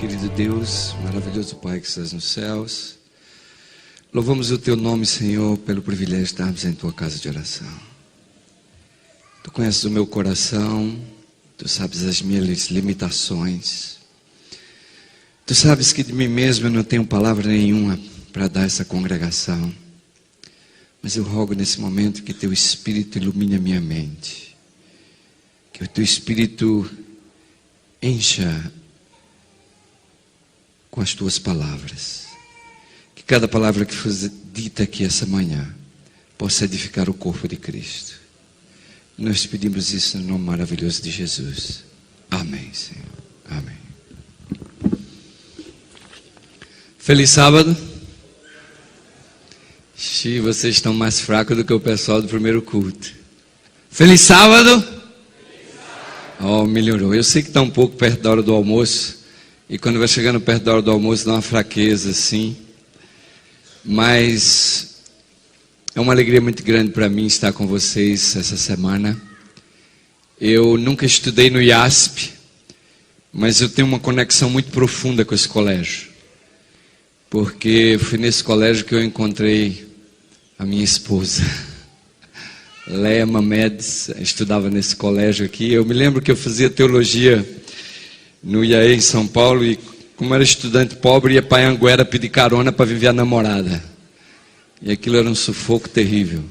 querido Deus, maravilhoso Pai que estás nos céus. Louvamos o Teu nome, Senhor, pelo privilégio de estarmos em Tua casa de oração. Tu conheces o meu coração, Tu sabes as minhas limitações. Tu sabes que de mim mesmo eu não tenho palavra nenhuma para dar a essa congregação. Mas eu rogo nesse momento que Teu Espírito ilumine a minha mente. Que o Teu Espírito encha com as Tuas palavras. Que cada palavra que for dita aqui essa manhã possa edificar o corpo de Cristo. Nós pedimos isso no nome maravilhoso de Jesus. Amém, Senhor. Amém. Feliz sábado. Vocês estão mais fracos do que o pessoal do primeiro culto. Feliz sábado. Oh, melhorou. Eu sei que está um pouco perto da hora do almoço. E quando vai chegando perto da hora do almoço dá uma fraqueza assim. Mas é uma alegria muito grande para mim estar com vocês essa semana. Eu nunca estudei no IASP, mas eu tenho uma conexão muito profunda com esse colégio. Porque foi nesse colégio que eu encontrei a minha esposa. Leia Mamedes estudava nesse colégio aqui. Eu me lembro que eu fazia teologia no IAE em São Paulo e, como era estudante pobre, ia para Anguera pedir carona para viver a namorada. E aquilo era um sufoco terrível.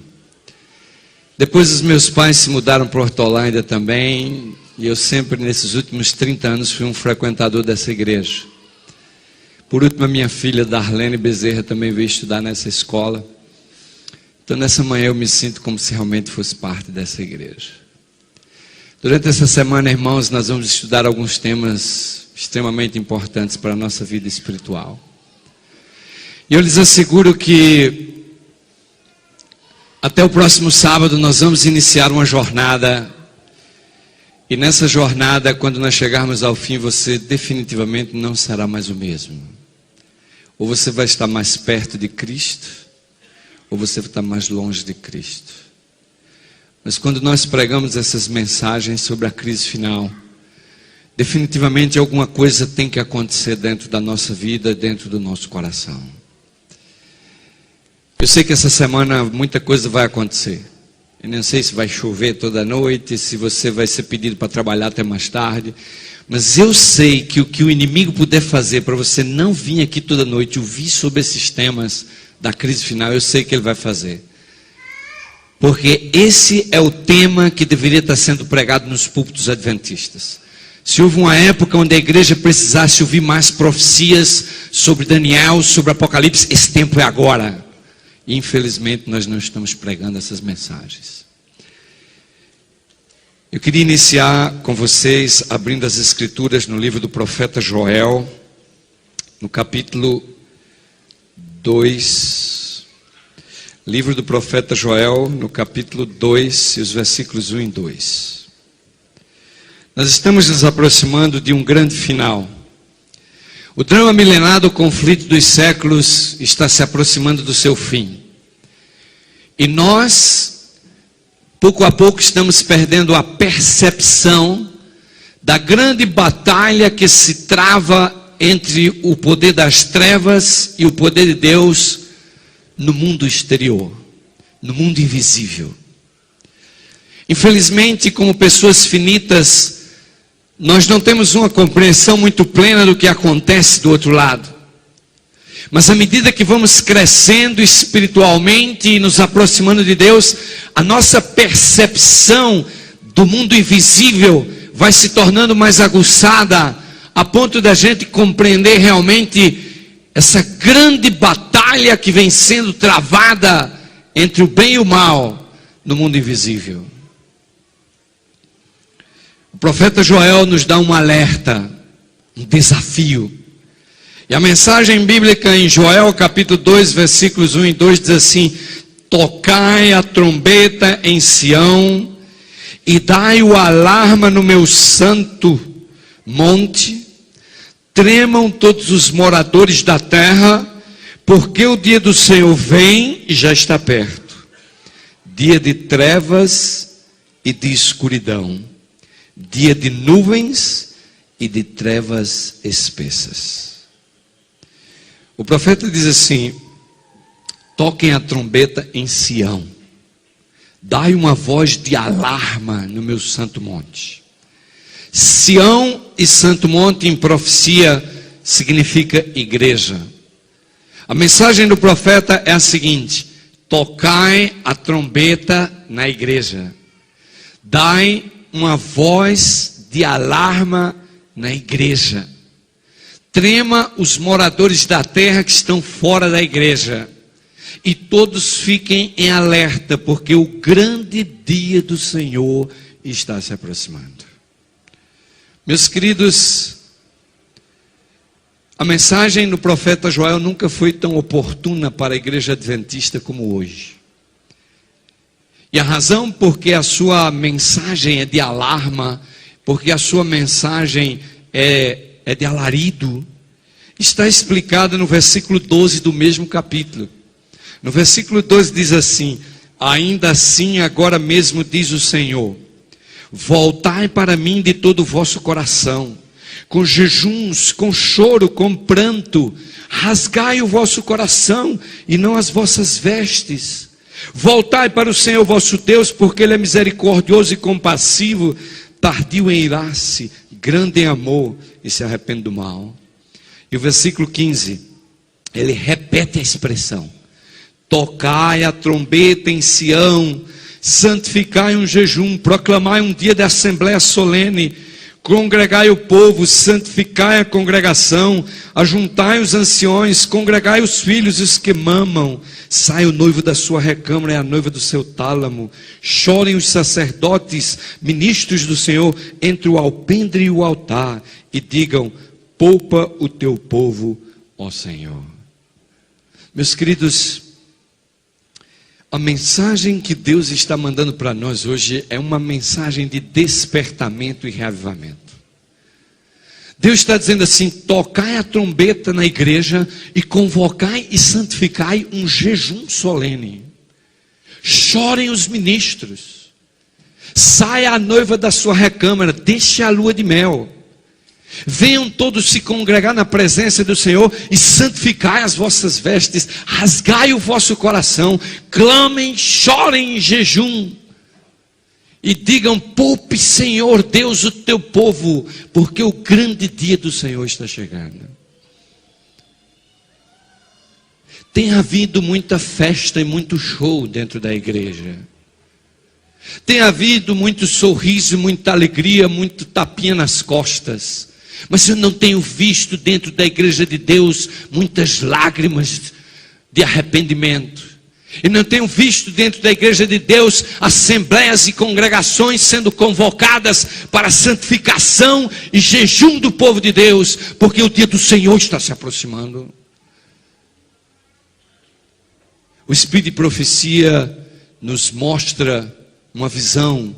Depois os meus pais se mudaram para Hortolândia também, e eu sempre, nesses últimos 30 anos, fui um frequentador dessa igreja. Por último, a minha filha, Darlene Bezerra, também veio estudar nessa escola. Então, nessa manhã, eu me sinto como se realmente fosse parte dessa igreja. Durante essa semana, irmãos, nós vamos estudar alguns temas extremamente importantes para a nossa vida espiritual. E eu lhes asseguro que até o próximo sábado nós vamos iniciar uma jornada. E nessa jornada, quando nós chegarmos ao fim, você definitivamente não será mais o mesmo. Ou você vai estar mais perto de Cristo, ou você vai estar mais longe de Cristo. Mas quando nós pregamos essas mensagens sobre a crise final, definitivamente alguma coisa tem que acontecer dentro da nossa vida, dentro do nosso coração. Eu sei que essa semana muita coisa vai acontecer. Eu não sei se vai chover toda noite, se você vai ser pedido para trabalhar até mais tarde. Mas eu sei que o que o inimigo puder fazer para você não vir aqui toda noite ouvir sobre esses temas da crise final, eu sei que ele vai fazer. Porque esse é o tema que deveria estar sendo pregado nos púlpitos adventistas. Se houve uma época onde a igreja precisasse ouvir mais profecias sobre Daniel, sobre Apocalipse, esse tempo é agora. E infelizmente nós não estamos pregando essas mensagens. Eu queria iniciar com vocês abrindo as escrituras no livro do profeta Joel, no capítulo 2. Livro do profeta Joel, no capítulo 2, e os versículos 1 e 2. Nós estamos nos aproximando de um grande final. O drama milenar do conflito dos séculos está se aproximando do seu fim. E nós, pouco a pouco, estamos perdendo a percepção da grande batalha que se trava entre o poder das trevas e o poder de Deus no mundo exterior, no mundo invisível. Infelizmente, como pessoas finitas, nós não temos uma compreensão muito plena do que acontece do outro lado. Mas à medida que vamos crescendo espiritualmente e nos aproximando de Deus, a nossa percepção do mundo invisível vai se tornando mais aguçada, a ponto da gente compreender realmente essa grande batalha que vem sendo travada entre o bem e o mal no mundo invisível. O profeta Joel nos dá um alerta, um desafio. E a mensagem bíblica em Joel capítulo 2, versículos 1 e 2 diz assim: tocai a trombeta em Sião e dai o alarma no meu santo monte. Tremam todos os moradores da terra, porque o dia do Senhor vem e já está perto. Dia de trevas e de escuridão. Dia de nuvens e de trevas espessas. O profeta diz assim: toquem a trombeta em Sião, dai uma voz de alarma no meu santo monte. Sião e santo monte em profecia significa igreja. A mensagem do profeta é a seguinte: tocai a trombeta na igreja, dai uma voz de alarma na igreja, trema os moradores da terra que estão fora da igreja, e todos fiquem em alerta, porque o grande dia do Senhor está se aproximando. Meus queridos, a mensagem do profeta Joel nunca foi tão oportuna para a igreja adventista como hoje. E a razão porque a sua mensagem é de alarma, porque a sua mensagem é de alarido, está explicada no versículo 12 do mesmo capítulo. No versículo 12 diz assim: ainda assim agora mesmo diz o Senhor, voltai para mim de todo o vosso coração, com jejuns, com choro, com pranto, rasgai o vosso coração e não as vossas vestes. Voltai para o Senhor vosso Deus, porque Ele é misericordioso e compassivo, tardio em irar-se, grande em amor e se arrepende do mal. E o versículo 15, ele repete a expressão: tocai a trombeta em Sião, santificai um jejum, proclamai um dia de assembleia solene, congregai o povo, santificai a congregação, ajuntai os anciões, congregai os filhos e os que mamam, sai o noivo da sua recâmara e a noiva do seu tálamo, chorem os sacerdotes, ministros do Senhor, entre o alpendre e o altar, e digam: poupa o teu povo, ó Senhor. Meus queridos, a mensagem que Deus está mandando para nós hoje é uma mensagem de despertamento e reavivamento. Deus está dizendo assim: tocai a trombeta na igreja e convocai e santificai um jejum solene. Chorem os ministros, saia a noiva da sua recâmara, deixe a lua de mel. Venham todos se congregar na presença do Senhor e santificai as vossas vestes, rasgai o vosso coração, clamem, chorem em jejum e digam: poupe, Senhor Deus, o teu povo, porque o grande dia do Senhor está chegando. Tem havido muita festa e muito show dentro da igreja. Tem havido muito sorriso, muita alegria, muito tapinha nas costas. Mas eu não tenho visto dentro da igreja de Deus muitas lágrimas de arrependimento. E não tenho visto dentro da igreja de Deus assembleias e congregações sendo convocadas para a santificação e jejum do povo de Deus, porque o dia do Senhor está se aproximando. O Espírito de Profecia nos mostra uma visão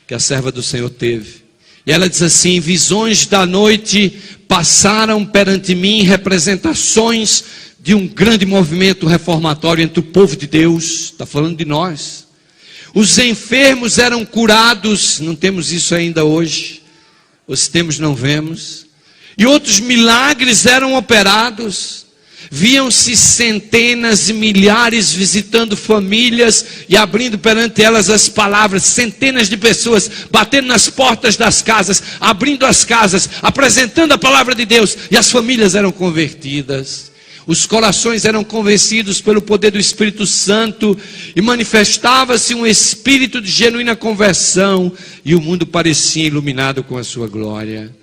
que a serva do Senhor teve. E ela diz assim: visões da noite passaram perante mim, representações de um grande movimento reformatório entre o povo de Deus. Está falando de nós. Os enfermos eram curados, não temos isso ainda hoje, os temos, não vemos. E outros milagres eram operados. Viam-se centenas e milhares visitando famílias e abrindo perante elas as palavras. Centenas de pessoas batendo nas portas das casas, abrindo as casas, apresentando a palavra de Deus, e as famílias eram convertidas. Os corações eram convencidos pelo poder do Espírito Santo, e manifestava-se um espírito de genuína conversão, e o mundo parecia iluminado com a sua glória.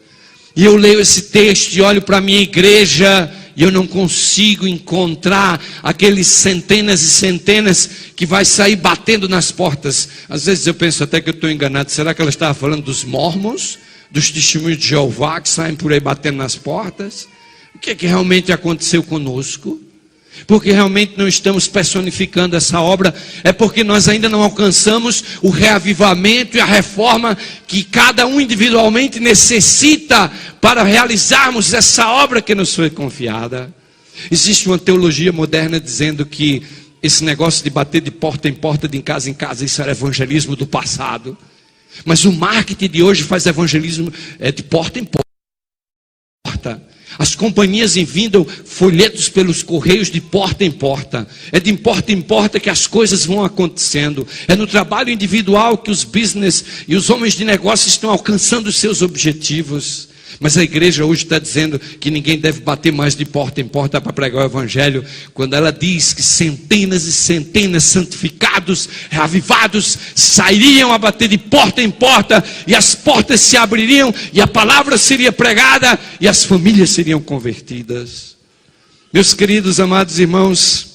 E eu leio esse texto e olho para a minha igreja, e eu não consigo encontrar aqueles centenas e centenas que vai sair batendo nas portas. Às vezes eu penso até que eu estou enganado. Será que ela estava falando dos mormons, dos testemunhos de Jeová que saem por aí batendo nas portas? O que é que realmente aconteceu conosco? Porque realmente não estamos personificando essa obra. É porque nós ainda não alcançamos o reavivamento e a reforma que cada um individualmente necessita para realizarmos essa obra que nos foi confiada. Existe uma teologia moderna dizendo que esse negócio de bater de porta em casa, isso era evangelismo do passado. Mas o marketing de hoje faz evangelismo de porta em porta. As companhias enviam folhetos pelos correios de porta em porta. É de porta em porta que as coisas vão acontecendo. É no trabalho individual que os business e os homens de negócio estão alcançando os seus objetivos. Mas a igreja hoje está dizendo que ninguém deve bater mais de porta em porta para pregar o evangelho, quando ela diz que centenas e centenas santificados, reavivados, sairiam a bater de porta em porta, e as portas se abririam, e a palavra seria pregada, e as famílias seriam convertidas. Meus queridos, amados irmãos,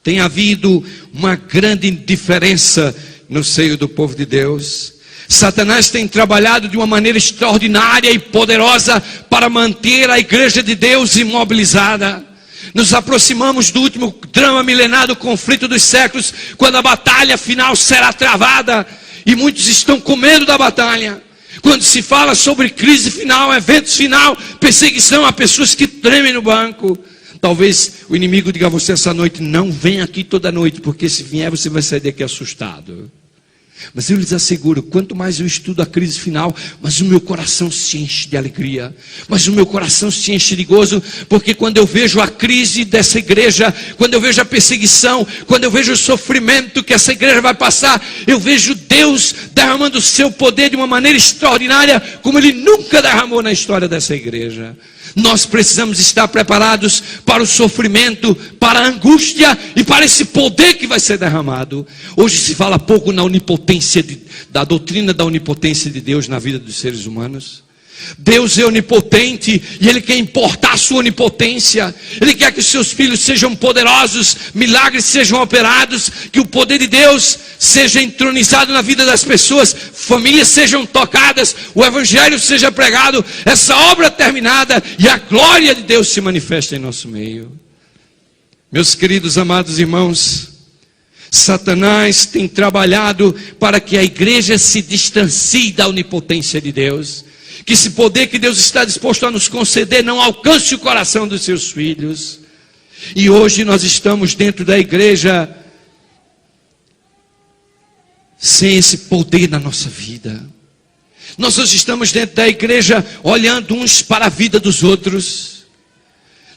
tem havido uma grande diferença no seio do povo de Deus. Satanás tem trabalhado de uma maneira extraordinária e poderosa para manter a igreja de Deus imobilizada. Nos aproximamos do último drama milenar do conflito dos séculos, quando a batalha final será travada, e muitos estão com medo da batalha. Quando se fala sobre crise final, eventos final, perseguição, há pessoas que tremem no banco. Talvez o inimigo diga a você essa noite: não venha aqui toda noite, porque se vier você vai sair daqui assustado. Mas eu lhes asseguro, quanto mais eu estudo a crise final, mas o meu coração se enche de alegria, mas o meu coração se enche de gozo, porque quando eu vejo a crise dessa igreja, quando eu vejo a perseguição, quando eu vejo o sofrimento que essa igreja vai passar, eu vejo Deus derramando o seu poder de uma maneira extraordinária, como Ele nunca derramou na história dessa igreja. Nós precisamos estar preparados para o sofrimento, para a angústia e para esse poder que vai ser derramado. Hoje se fala pouco na onipotência, da doutrina da onipotência de Deus na vida dos seres humanos. Deus é onipotente e Ele quer importar a sua onipotência. Ele quer que os seus filhos sejam poderosos, milagres sejam operados, que o poder de Deus seja entronizado na vida das pessoas, famílias sejam tocadas, o evangelho seja pregado, essa obra terminada e a glória de Deus se manifesta em nosso meio. Meus queridos amados irmãos, Satanás tem trabalhado para que a igreja se distancie da onipotência de Deus, que esse poder que Deus está disposto a nos conceder não alcance o coração dos seus filhos. E hoje nós estamos dentro da igreja sem esse poder na nossa vida. Nós hoje estamos dentro da igreja olhando uns para a vida dos outros.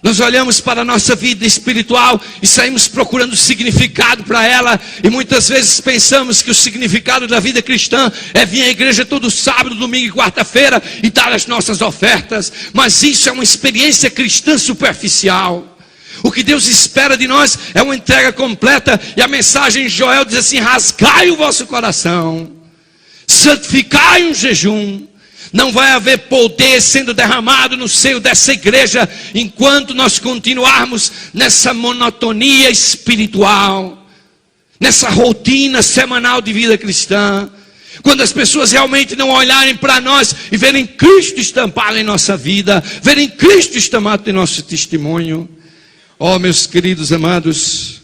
Nós olhamos para a nossa vida espiritual e saímos procurando significado para ela. E muitas vezes pensamos que o significado da vida cristã é vir à igreja todo sábado, domingo e quarta-feira e dar as nossas ofertas. Mas isso é uma experiência cristã superficial. O que Deus espera de nós é uma entrega completa. E a mensagem de Joel diz assim: rasgai o vosso coração, santificai um jejum. Não vai haver poder sendo derramado no seio dessa igreja enquanto nós continuarmos nessa monotonia espiritual, nessa rotina semanal de vida cristã. Quando as pessoas realmente não olharem para nós e verem Cristo estampado em nossa vida, verem Cristo estampado em nosso testemunho. Oh, meus queridos amados,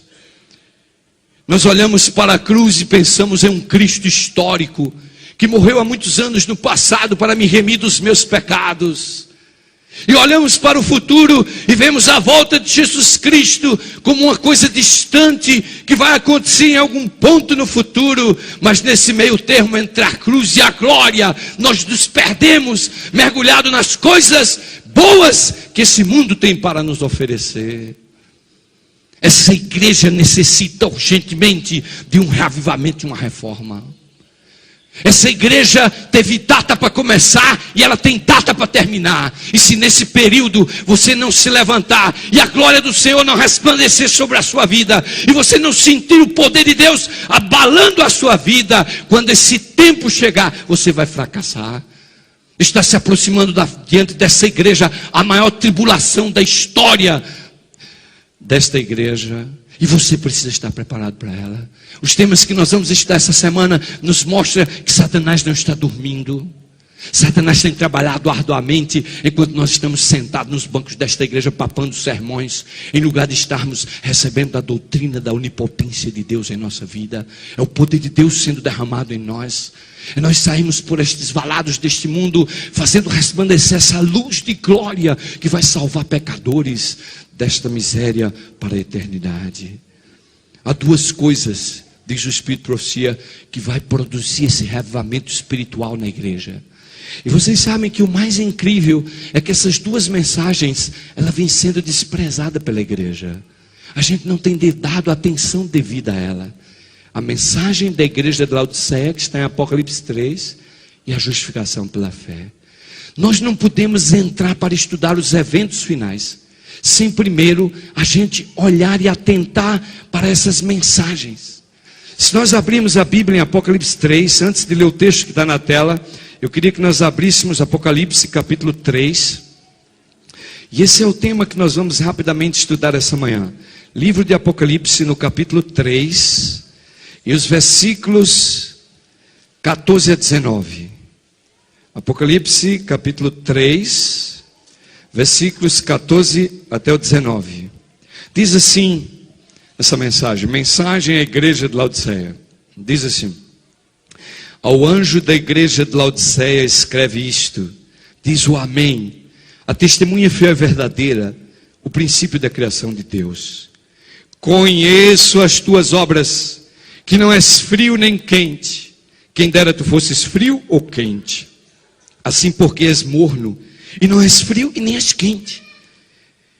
nós olhamos para a cruz e pensamos em um Cristo histórico, que morreu há muitos anos no passado para me remir dos meus pecados. E olhamos para o futuro e vemos a volta de Jesus Cristo como uma coisa distante, que vai acontecer em algum ponto no futuro. Mas nesse meio termo entre a cruz e a glória, nós nos perdemos, mergulhado nas coisas boas que esse mundo tem para nos oferecer. Essa igreja necessita urgentemente de um reavivamento e uma reforma. Essa igreja teve data para começar e ela tem data para terminar. E se nesse período você não se levantar e a glória do Senhor não resplandecer sobre a sua vida, e você não sentir o poder de Deus abalando a sua vida, quando esse tempo chegar, você vai fracassar. Está se aproximando diante dessa igreja a maior tribulação da história desta igreja. E você precisa estar preparado para ela. Os temas que nós vamos estudar essa semana nos mostram que Satanás não está dormindo. Satanás tem trabalhado arduamente enquanto nós estamos sentados nos bancos desta igreja papando sermões, em lugar de estarmos recebendo a doutrina da onipotência de Deus em nossa vida. É o poder de Deus sendo derramado em nós. E nós saímos por estes valados deste mundo fazendo resplandecer essa luz de glória que vai salvar pecadores desta miséria para a eternidade. Há duas coisas, diz o Espírito de Profecia, que vai produzir esse reavivamento espiritual na igreja. E vocês sabem que o mais incrível é que essas duas mensagens, ela vem sendo desprezada pela igreja. A gente não tem dado atenção devida a ela. A mensagem da igreja de Laodiceia, que está em Apocalipse 3, e a justificação pela fé. Nós não podemos entrar para estudar os eventos finais sem primeiro a gente olhar e atentar para essas mensagens. Se nós abrirmos a Bíblia em Apocalipse 3, antes de ler o texto que está na tela, eu queria que nós abríssemos Apocalipse capítulo 3. E esse é o tema que nós vamos rapidamente estudar essa manhã. Livro de Apocalipse no capítulo 3, e os versículos 14 a 19. Apocalipse capítulo 3, versículos 14 até o 19. Diz assim essa mensagem, mensagem à igreja de Laodiceia. Diz assim: ao anjo da igreja de Laodiceia escreve isto, diz o Amém, a testemunha fiel e verdadeira, o princípio da criação de Deus. Conheço as tuas obras, que não és frio nem quente. Quem dera tu fosses frio ou quente. Assim porque és morno, e não és frio e nem és quente.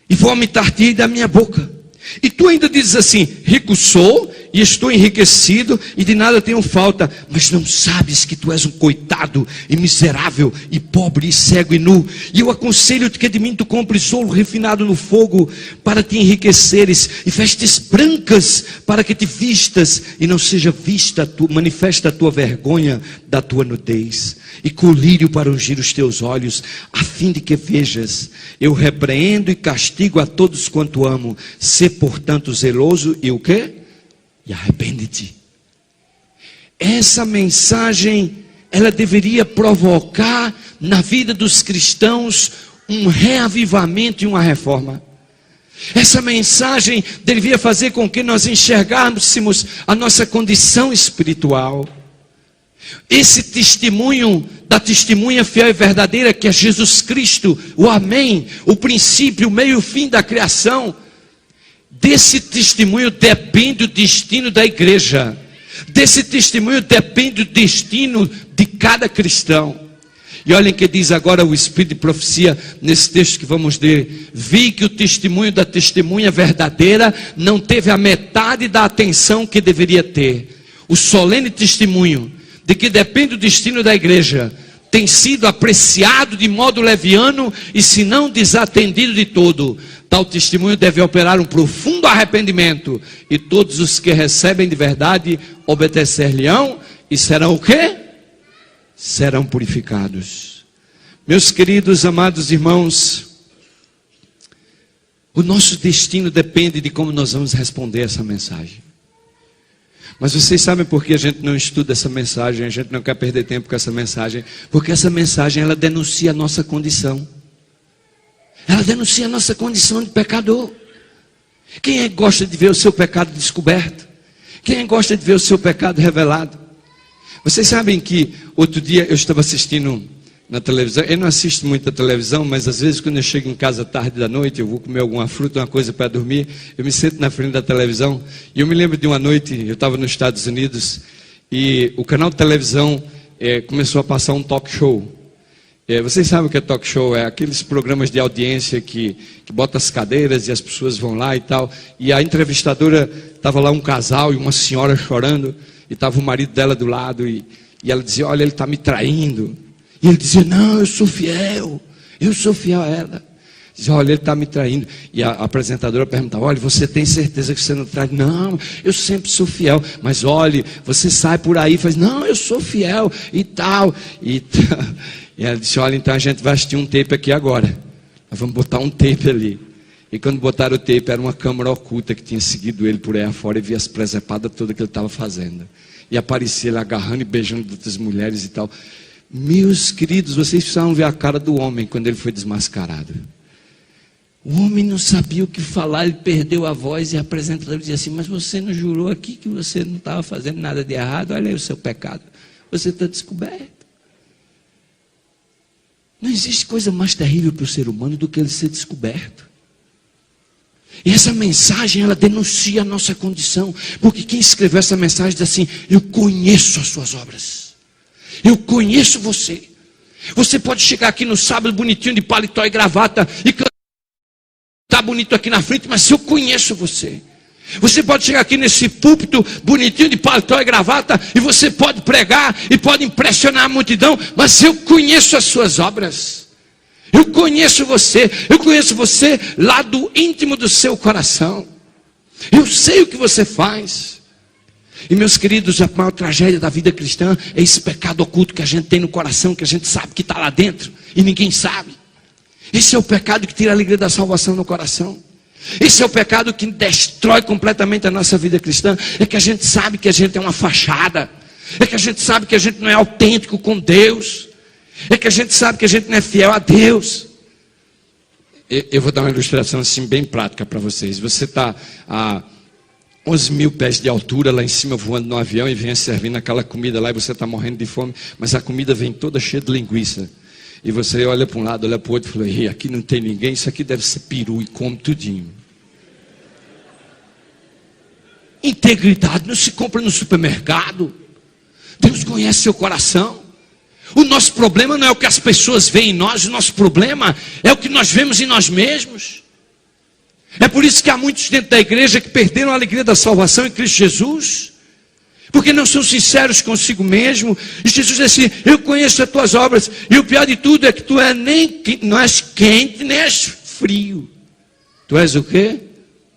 E vomitar-te da minha boca. E tu ainda dizes assim: rico sou, e estou enriquecido, e de nada tenho falta. Mas não sabes que tu és um coitado, e miserável, e pobre, e cego, e nu. E eu aconselho-te que de mim tu compres ouro refinado no fogo, para te enriqueceres, e vestes brancas, para que te vistas, e não seja vista, manifesta a tua vergonha da tua nudez. E colírio para ungir os teus olhos, a fim de que vejas. Eu repreendo e castigo a todos quanto amo. Sê, portanto, zeloso, e o quê? E arrepende-te. Essa mensagem, ela deveria provocar na vida dos cristãos um reavivamento e uma reforma. Essa mensagem deveria fazer com que nós enxergássemos a nossa condição espiritual. Esse testemunho da testemunha fiel e verdadeira, que é Jesus Cristo, o Amém, o princípio, o meio e o fim da criação. Desse testemunho depende o destino da igreja. Desse testemunho depende o destino de cada cristão. E olhem que diz agora o Espírito de profecia nesse texto que vamos ler. Vi que o testemunho da testemunha verdadeira não teve a metade da atenção que deveria ter. O solene testemunho de que depende o destino da igreja tem sido apreciado de modo leviano e se não desatendido de todo. Tal testemunho deve operar um profundo arrependimento, e todos os que recebem de verdade obedecer-lhe-ão e serão o quê? Serão purificados. Meus queridos, amados irmãos, o nosso destino depende de como nós vamos responder essa mensagem. Mas vocês sabem por que a gente não estuda essa mensagem, a gente não quer perder tempo com essa mensagem? Porque essa mensagem, ela denuncia a nossa condição. Ela denuncia a nossa condição de pecador. Quem é que gosta de ver o seu pecado descoberto? Quem é que gosta de ver o seu pecado revelado? Vocês sabem que outro dia eu estava assistindo na televisão. Eu não assisto muito a televisão, mas às vezes quando eu chego em casa tarde da noite, eu vou comer alguma fruta, uma coisa para dormir, eu me sento na frente da televisão. E eu me lembro de uma noite, eu estava nos Estados Unidos, e o canal de televisão começou a passar um talk show. Vocês sabem o que é talk show? É aqueles programas de audiência que bota as cadeiras e as pessoas vão lá e tal. E a entrevistadora, estava lá um casal e uma senhora chorando, e estava o marido dela do lado, e ela dizia: olha, ele está me traindo. E ele dizia: não, eu sou fiel a ela. Dizia: olha, ele está me traindo. E a apresentadora perguntava: olha, você tem certeza que você não trai? Não, eu sempre sou fiel. Mas olha, você sai por aí e faz: não, eu sou fiel e tal. E ela disse: olha, então a gente vai assistir um tape aqui agora. Nós vamos botar um tape ali. E quando botaram o tape, era uma câmera oculta que tinha seguido ele por aí afora e via as presepadas todas que ele estava fazendo. E aparecia ele agarrando e beijando outras mulheres e tal. Meus queridos, vocês precisavam ver a cara do homem quando ele foi desmascarado. O homem não sabia o que falar, ele perdeu a voz, e a apresentadora dizia assim: mas você não jurou aqui que você não estava fazendo nada de errado? Olha aí o seu pecado, você está descoberto. Não existe coisa mais terrível para o ser humano do que ele ser descoberto. E essa mensagem, ela denuncia a nossa condição, porque quem escreveu essa mensagem diz assim: eu conheço as suas obras, eu conheço você, Você pode chegar aqui no sábado bonitinho de paletó e gravata e cantar bonito aqui na frente, mas eu conheço você. Você pode chegar aqui nesse púlpito bonitinho de paletó e gravata e você pode pregar e pode impressionar a multidão, mas eu conheço as suas obras. Eu conheço você lá do íntimo do seu coração. Eu sei o que você faz. E meus queridos, a maior tragédia da vida cristã é esse pecado oculto que a gente tem no coração, que a gente sabe que está lá dentro e ninguém sabe. Esse é o pecado que tira a alegria da salvação no coração. Esse é o pecado que destrói completamente a nossa vida cristã. É que a gente sabe que a gente é uma fachada. É que a gente sabe que a gente não é autêntico com Deus. É que a gente sabe que a gente não é fiel a Deus. Eu vou dar uma ilustração assim bem prática para vocês. Você está a 11 mil pés de altura lá em cima voando no avião e vem servindo aquela comida lá e você está morrendo de fome, mas a comida vem toda cheia de linguiça. E você olha para um lado, olha para o outro e fala, aqui não tem ninguém, isso aqui deve ser peru, e come tudinho. Integridade não se compra no supermercado. Deus conhece seu coração. O nosso problema não é o que as pessoas veem em nós, o nosso problema é o que nós vemos em nós mesmos. É por isso que há muitos dentro da igreja que perderam a alegria da salvação em Cristo Jesus, porque não são sinceros consigo mesmo. E Jesus diz assim, eu conheço as tuas obras, e o pior de tudo é que tu não és quente, nem és frio. Tu és o quê?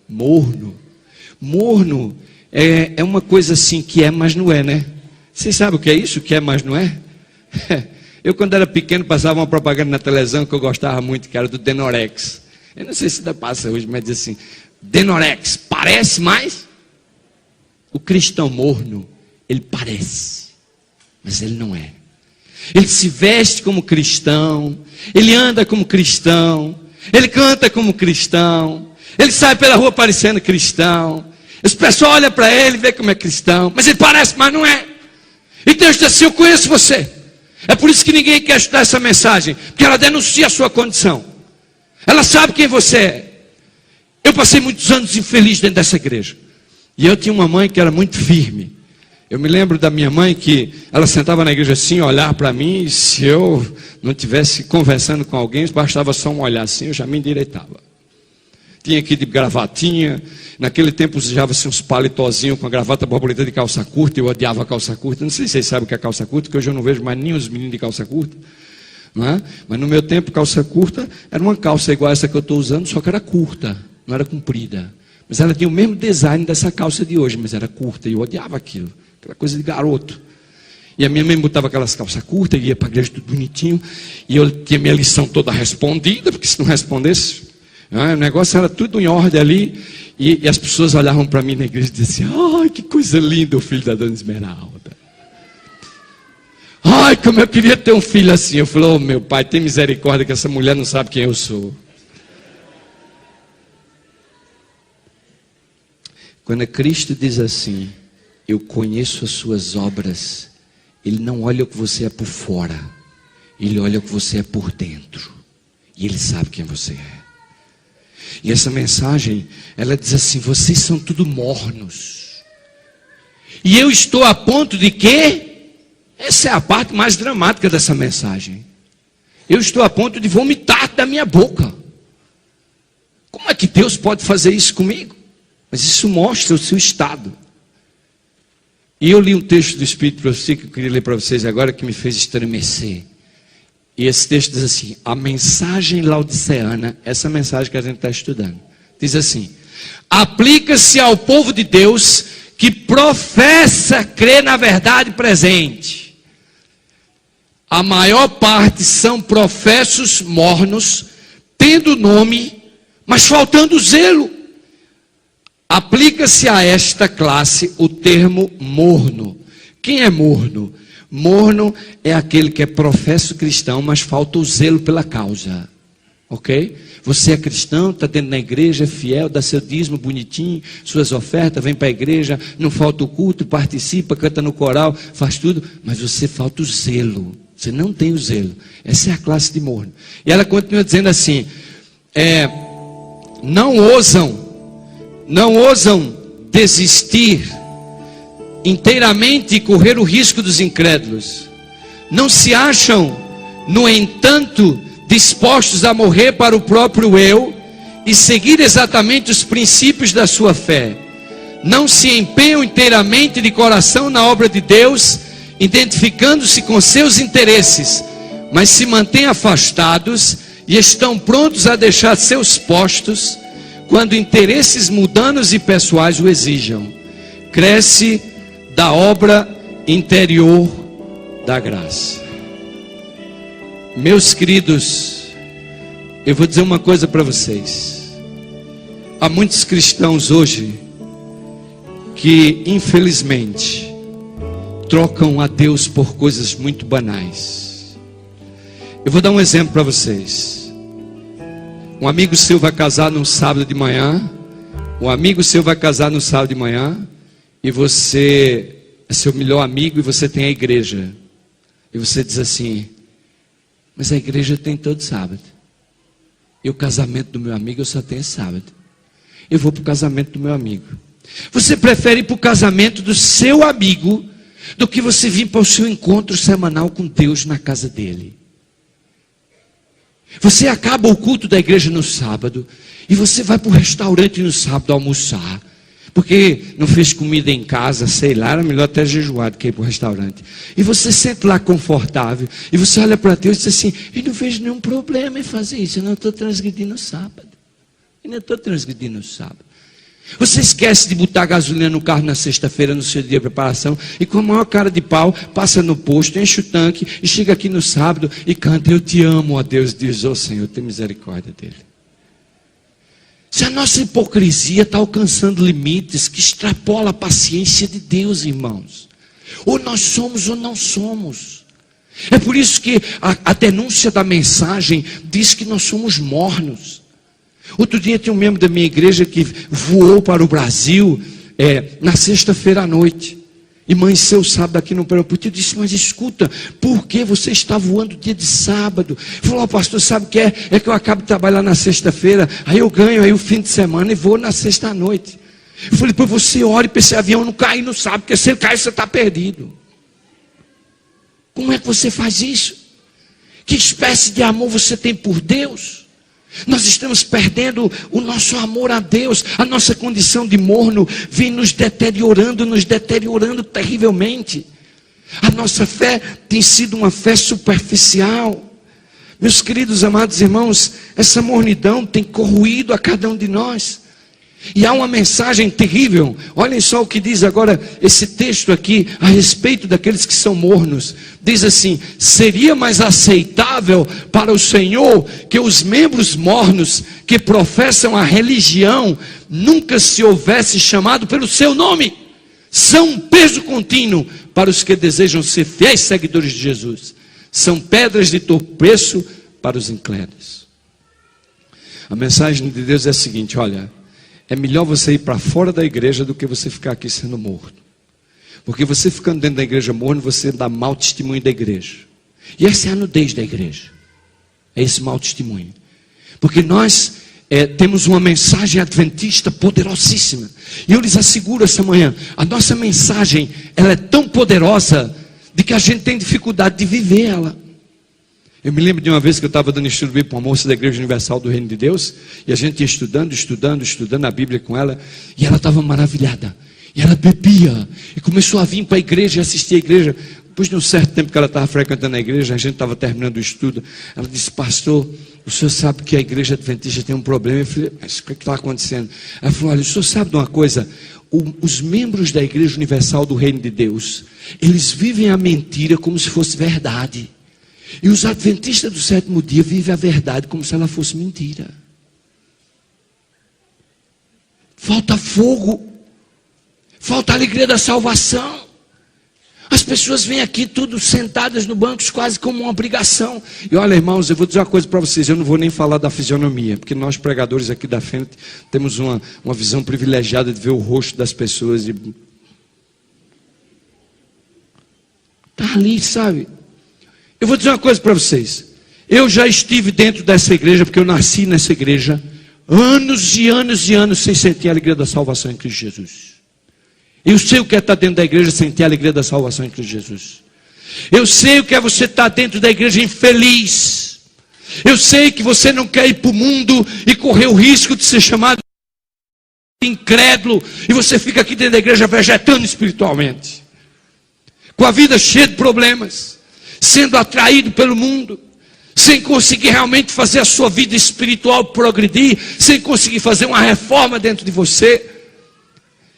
Morno. Morno é uma coisa assim que é, mas não é, né? Vocês sabem o que é isso? Que é, mas não é? Eu quando era pequeno passava uma propaganda na televisão que eu gostava muito, que era do Denorex. Eu não sei se ainda passa hoje, mas diz assim, Denorex, parece mais? O cristão morno, ele parece, mas ele não é. Ele se veste como cristão, ele anda como cristão, ele canta como cristão, ele sai pela rua parecendo cristão. As pessoas olham para ele e vê como é cristão, mas ele parece, mas não é. E Deus diz assim, eu conheço você. É por isso que ninguém quer estudar essa mensagem, porque ela denuncia a sua condição. Ela sabe quem você é. Eu passei muitos anos infeliz dentro dessa igreja. E eu tinha uma mãe que era muito firme. Eu me lembro da minha mãe que ela sentava na igreja assim, olhar para mim, e se eu não estivesse conversando com alguém, bastava só um olhar assim, eu já me endireitava. Tinha aqui de gravatinha. Naquele tempo usava-se uns paletozinhos com a gravata borboleta de calça curta. Eu odiava a calça curta. Não sei se vocês sabem o que é calça curta, porque hoje eu não vejo mais nem os meninos de calça curta. Não é? Mas no meu tempo, calça curta era uma calça igual a essa que eu estou usando, só que era curta, não era comprida. Mas ela tinha o mesmo design dessa calça de hoje, mas era curta. E eu odiava aquilo, aquela coisa de garoto. E a minha mãe botava aquelas calças curtas, ia para a igreja tudo bonitinho. E eu tinha minha lição toda respondida, porque se não respondesse, o negócio era tudo em ordem ali. E as pessoas olhavam para mim na igreja e diziam assim, ai, que coisa linda o filho da dona Esmeralda. Ai, como eu queria ter um filho assim. Eu falei, meu pai, tem misericórdia que essa mulher não sabe quem eu sou. Quando Cristo diz assim, eu conheço as suas obras, Ele não olha o que você é por fora, Ele olha o que você é por dentro. E Ele sabe quem você é. E essa mensagem, ela diz assim, vocês são tudo mornos. E eu estou a ponto de quê? Essa é a parte mais dramática dessa mensagem. Eu estou a ponto de vomitar da minha boca. Como é que Deus pode fazer isso comigo? Mas isso mostra o seu estado. E eu li um texto do Espírito Profético que eu queria ler para vocês agora, que me fez estremecer. E esse texto diz assim, a mensagem laodiceana, essa mensagem que a gente está estudando, diz assim, aplica-se ao povo de Deus que professa crer na verdade presente. A maior parte são professos mornos, tendo nome, mas faltando zelo. Aplica-se a esta classe o termo morno. Quem é morno? Morno é aquele que é professo cristão, mas falta o zelo pela causa. Ok? Você é cristão, está dentro da igreja, é fiel, dá seu dízimo bonitinho, suas ofertas, vem para a igreja, não falta o culto, participa, canta no coral, faz tudo, mas você falta o zelo. Você não tem o zelo. Essa é a classe de morno. E ela continua dizendo assim, não ousam desistir inteiramente e correr o risco dos incrédulos. Não se acham No entanto, dispostos a morrer para o próprio eu e seguir exatamente os princípios da sua fé. Não se empenham inteiramente de coração na obra de Deus, identificando-se com seus interesses, mas se mantêm afastados e estão prontos a deixar seus postos quando interesses mundanos e pessoais o exijam. Cresce da obra interior da graça. Meus queridos, eu vou dizer uma coisa para vocês. Há muitos cristãos hoje que infelizmente trocam a Deus por coisas muito banais. Eu vou dar um exemplo para vocês. Um amigo seu vai casar num sábado de manhã. Um amigo seu vai casar no sábado de manhã. E você é seu melhor amigo e você tem a igreja. E você diz assim: mas a igreja tem todo sábado. E o casamento do meu amigo eu só tenho sábado. Eu vou para o casamento do meu amigo. Você prefere ir para o casamento do seu amigo do que você vir para o seu encontro semanal com Deus na casa dele. Você acaba o culto da igreja no sábado e você vai para o restaurante no sábado almoçar, porque não fez comida em casa, sei lá, era melhor até jejuar do que ir para o restaurante. E você senta lá confortável e você olha para Deus e diz assim: eu não vejo nenhum problema em fazer isso, eu não estou transgredindo o sábado. Eu não estou transgredindo o sábado. Você esquece de botar gasolina no carro na sexta-feira, no seu dia de preparação, e com a maior cara de pau, passa no posto, enche o tanque, e chega aqui no sábado e canta: eu te amo, ó Deus. Diz: ó Senhor, tem misericórdia dele. Se a nossa hipocrisia está alcançando limites que extrapola a paciência de Deus, irmãos. Ou nós somos ou não somos. É por isso que a denúncia da mensagem diz que nós somos mornos. Outro dia tinha um membro da minha igreja que voou para o Brasil na sexta-feira à noite. E amanheceu sábado aqui no aeroporto. Eu disse: mas escuta, por que você está voando dia de sábado? Ele falou: pastor, sabe o que é? É que eu acabo de trabalhar na sexta-feira, aí eu ganho aí o fim de semana e vou na sexta à noite. Eu falei: pois você ore para esse avião não cair no sábado, porque se ele cair você está perdido. Como é que você faz isso? Que espécie de amor você tem por Deus? Nós estamos perdendo o nosso amor a Deus. A nossa condição de morno vem nos deteriorando terrivelmente. A nossa fé tem sido uma fé superficial. Meus queridos amados irmãos, essa mornidão tem corroído a cada um de nós. E há uma mensagem terrível. Olhem só o que diz agora esse texto aqui a respeito daqueles que são mornos. Diz assim: seria mais aceitável para o Senhor que os membros mornos que professam a religião nunca se houvesse chamado pelo seu nome. São um peso contínuo para os que desejam ser fiéis seguidores de Jesus. São pedras de tropeço para os incrédulos. A mensagem de Deus é a seguinte: olha, é melhor você ir para fora da igreja do que você ficar aqui sendo morto. Porque você ficando dentro da igreja morno, você dá mau testemunho da igreja. E essa é a nudez da igreja. É esse mau testemunho. Porque nós temos uma mensagem adventista poderosíssima. E eu lhes asseguro essa manhã, a nossa mensagem, ela é tão poderosa, de que a gente tem dificuldade de viver ela. Eu me lembro de uma vez que eu estava dando estudo bíblico para uma moça da Igreja Universal do Reino de Deus, e a gente ia estudando a Bíblia com ela, e ela estava maravilhada, e ela bebia, e começou a vir para a igreja e assistir a igreja. Depois de um certo tempo que ela estava frequentando a igreja, a gente estava terminando o estudo, ela disse: pastor, o senhor sabe que a igreja adventista tem um problema? Eu falei: mas o que está acontecendo? Ela falou: olha, o senhor sabe de uma coisa? Os membros da Igreja Universal do Reino de Deus, eles vivem a mentira como se fosse verdade. E os adventistas do sétimo dia vivem a verdade como se ela fosse mentira. Falta fogo, falta a alegria da salvação. As pessoas vêm aqui tudo sentadas no banco, quase como uma obrigação. E olha, irmãos, eu vou dizer uma coisa para vocês. Eu não vou nem falar da fisionomia, porque nós pregadores aqui da frente temos uma visão privilegiada de ver o rosto das pessoas. Está ali, sabe? Eu vou dizer uma coisa para vocês. Eu já estive dentro dessa igreja, porque eu nasci nessa igreja, anos e anos e anos sem sentir a alegria da salvação em Cristo Jesus. Eu sei o que é estar dentro da igreja sem ter a alegria da salvação em Cristo Jesus. Eu sei o que é você estar dentro da igreja infeliz. Eu sei que você não quer ir para o mundo e correr o risco de ser chamado de incrédulo. E você fica aqui dentro da igreja vegetando espiritualmente, com a vida cheia de problemas, sendo atraído pelo mundo, sem conseguir realmente fazer a sua vida espiritual progredir, sem conseguir fazer uma reforma dentro de você.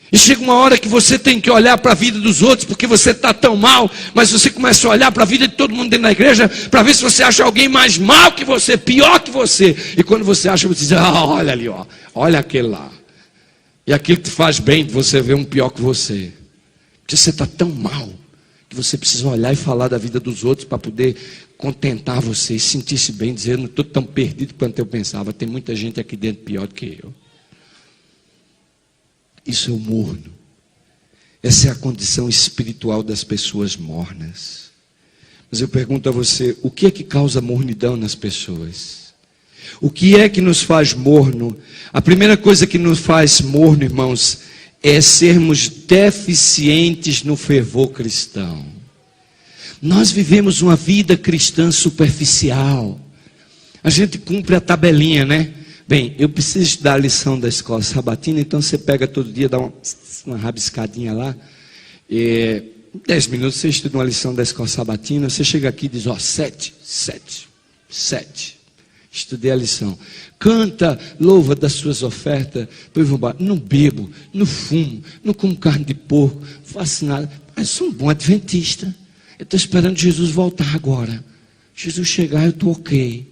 E chega uma hora que você tem que olhar para a vida dos outros, porque você está tão mal, mas você começa a olhar para a vida de todo mundo dentro da igreja, para ver se você acha alguém mais mal que você, pior que você. E quando você acha, você diz, olha ali, olha aquele lá. E aquilo que te faz bem de você ver um pior que você. Porque você está tão mal, que você precisa olhar e falar da vida dos outros, para poder contentar você e sentir-se bem, dizer, eu não estou tão perdido quanto eu pensava, tem muita gente aqui dentro pior do que eu. Isso é o morno. Essa é a condição espiritual das pessoas mornas. Mas eu pergunto a você, o que é que causa mornidão nas pessoas? O que é que nos faz morno? A primeira coisa que nos faz morno, irmãos, é sermos deficientes no fervor cristão. Nós vivemos uma vida cristã superficial. A gente cumpre a tabelinha, né? Bem, eu preciso estudar a lição da escola sabatina, então você pega todo dia, dá uma rabiscadinha lá, 10 minutos você estuda uma lição da escola sabatina, você chega aqui e diz, 7. Estudei a lição. Canta, louva das suas ofertas, depois vou embora. Não bebo, não fumo, não como carne de porco, não faço nada. Mas sou um bom adventista. Eu estou esperando Jesus voltar agora. Jesus chegar, eu estou ok.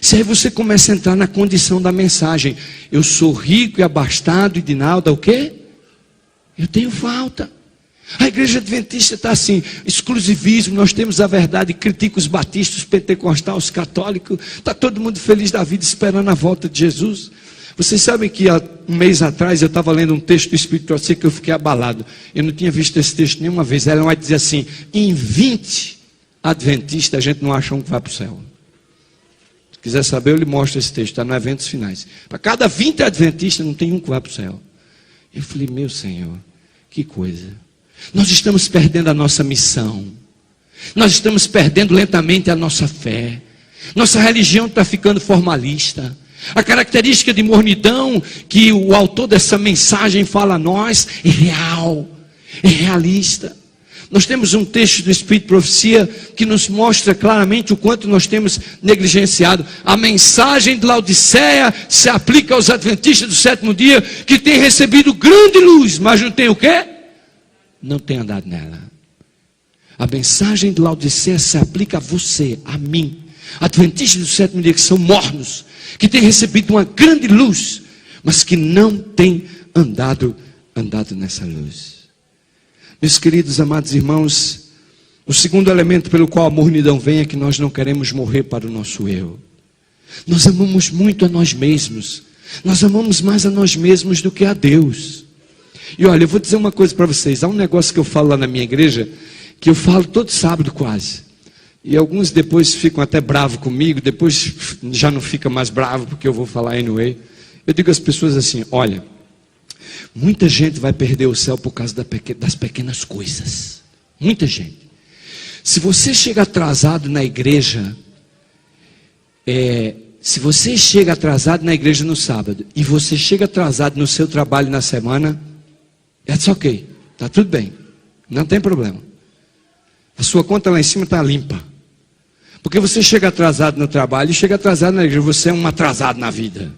Se aí você começa a entrar na condição da mensagem, eu sou rico e abastado e de nada, o quê? Eu tenho falta. A igreja adventista está assim, exclusivismo, nós temos a verdade, critica os batistas, os pentecostais, os católicos, está todo mundo feliz da vida esperando a volta de Jesus. Vocês sabem que há um mês atrás eu estava lendo um texto do Espírito assim que eu fiquei abalado. Eu não tinha visto esse texto nenhuma vez. Ela vai dizer assim, em 20 adventistas a gente não acha um que vai para o céu. Se quiser saber, eu lhe mostro esse texto, está no Eventos Finais. Para cada 20 adventistas, não tem um que vai para o céu. Eu falei, meu Senhor, que coisa. Nós estamos perdendo a nossa missão. Nós estamos perdendo lentamente a nossa fé. Nossa religião está ficando formalista. A característica de mornidão que o autor dessa mensagem fala a nós é real, é realista. Nós temos um texto do Espírito de Profecia que nos mostra claramente o quanto nós temos negligenciado. A mensagem de Laodiceia se aplica aos adventistas do sétimo dia, que têm recebido grande luz, mas não tem o quê? Não tem andado nela. A mensagem de Laodiceia se aplica a você, a mim, adventistas do sétimo dia que são mornos, que têm recebido uma grande luz, mas que não têm andado nessa luz. Meus queridos, amados irmãos, o segundo elemento pelo qual a mornidão vem é que nós não queremos morrer para o nosso eu. Nós amamos muito a nós mesmos. Nós amamos mais a nós mesmos do que a Deus. E olha, eu vou dizer uma coisa para vocês. Há um negócio que eu falo lá na minha igreja, que eu falo todo sábado quase. E alguns depois ficam até bravos comigo, depois já não fica mais bravo porque eu vou falar anyway. Eu digo às pessoas assim, olha, muita gente vai perder o céu por causa das pequenas coisas. Muita gente. Se você chega atrasado na igreja, se você chega atrasado na igreja no sábado, e você chega atrasado no seu trabalho na semana, that's ok, está tudo bem, não tem problema. A sua conta lá em cima está limpa. Porque você chega atrasado no trabalho e chega atrasado na igreja, você é um atrasado na vida.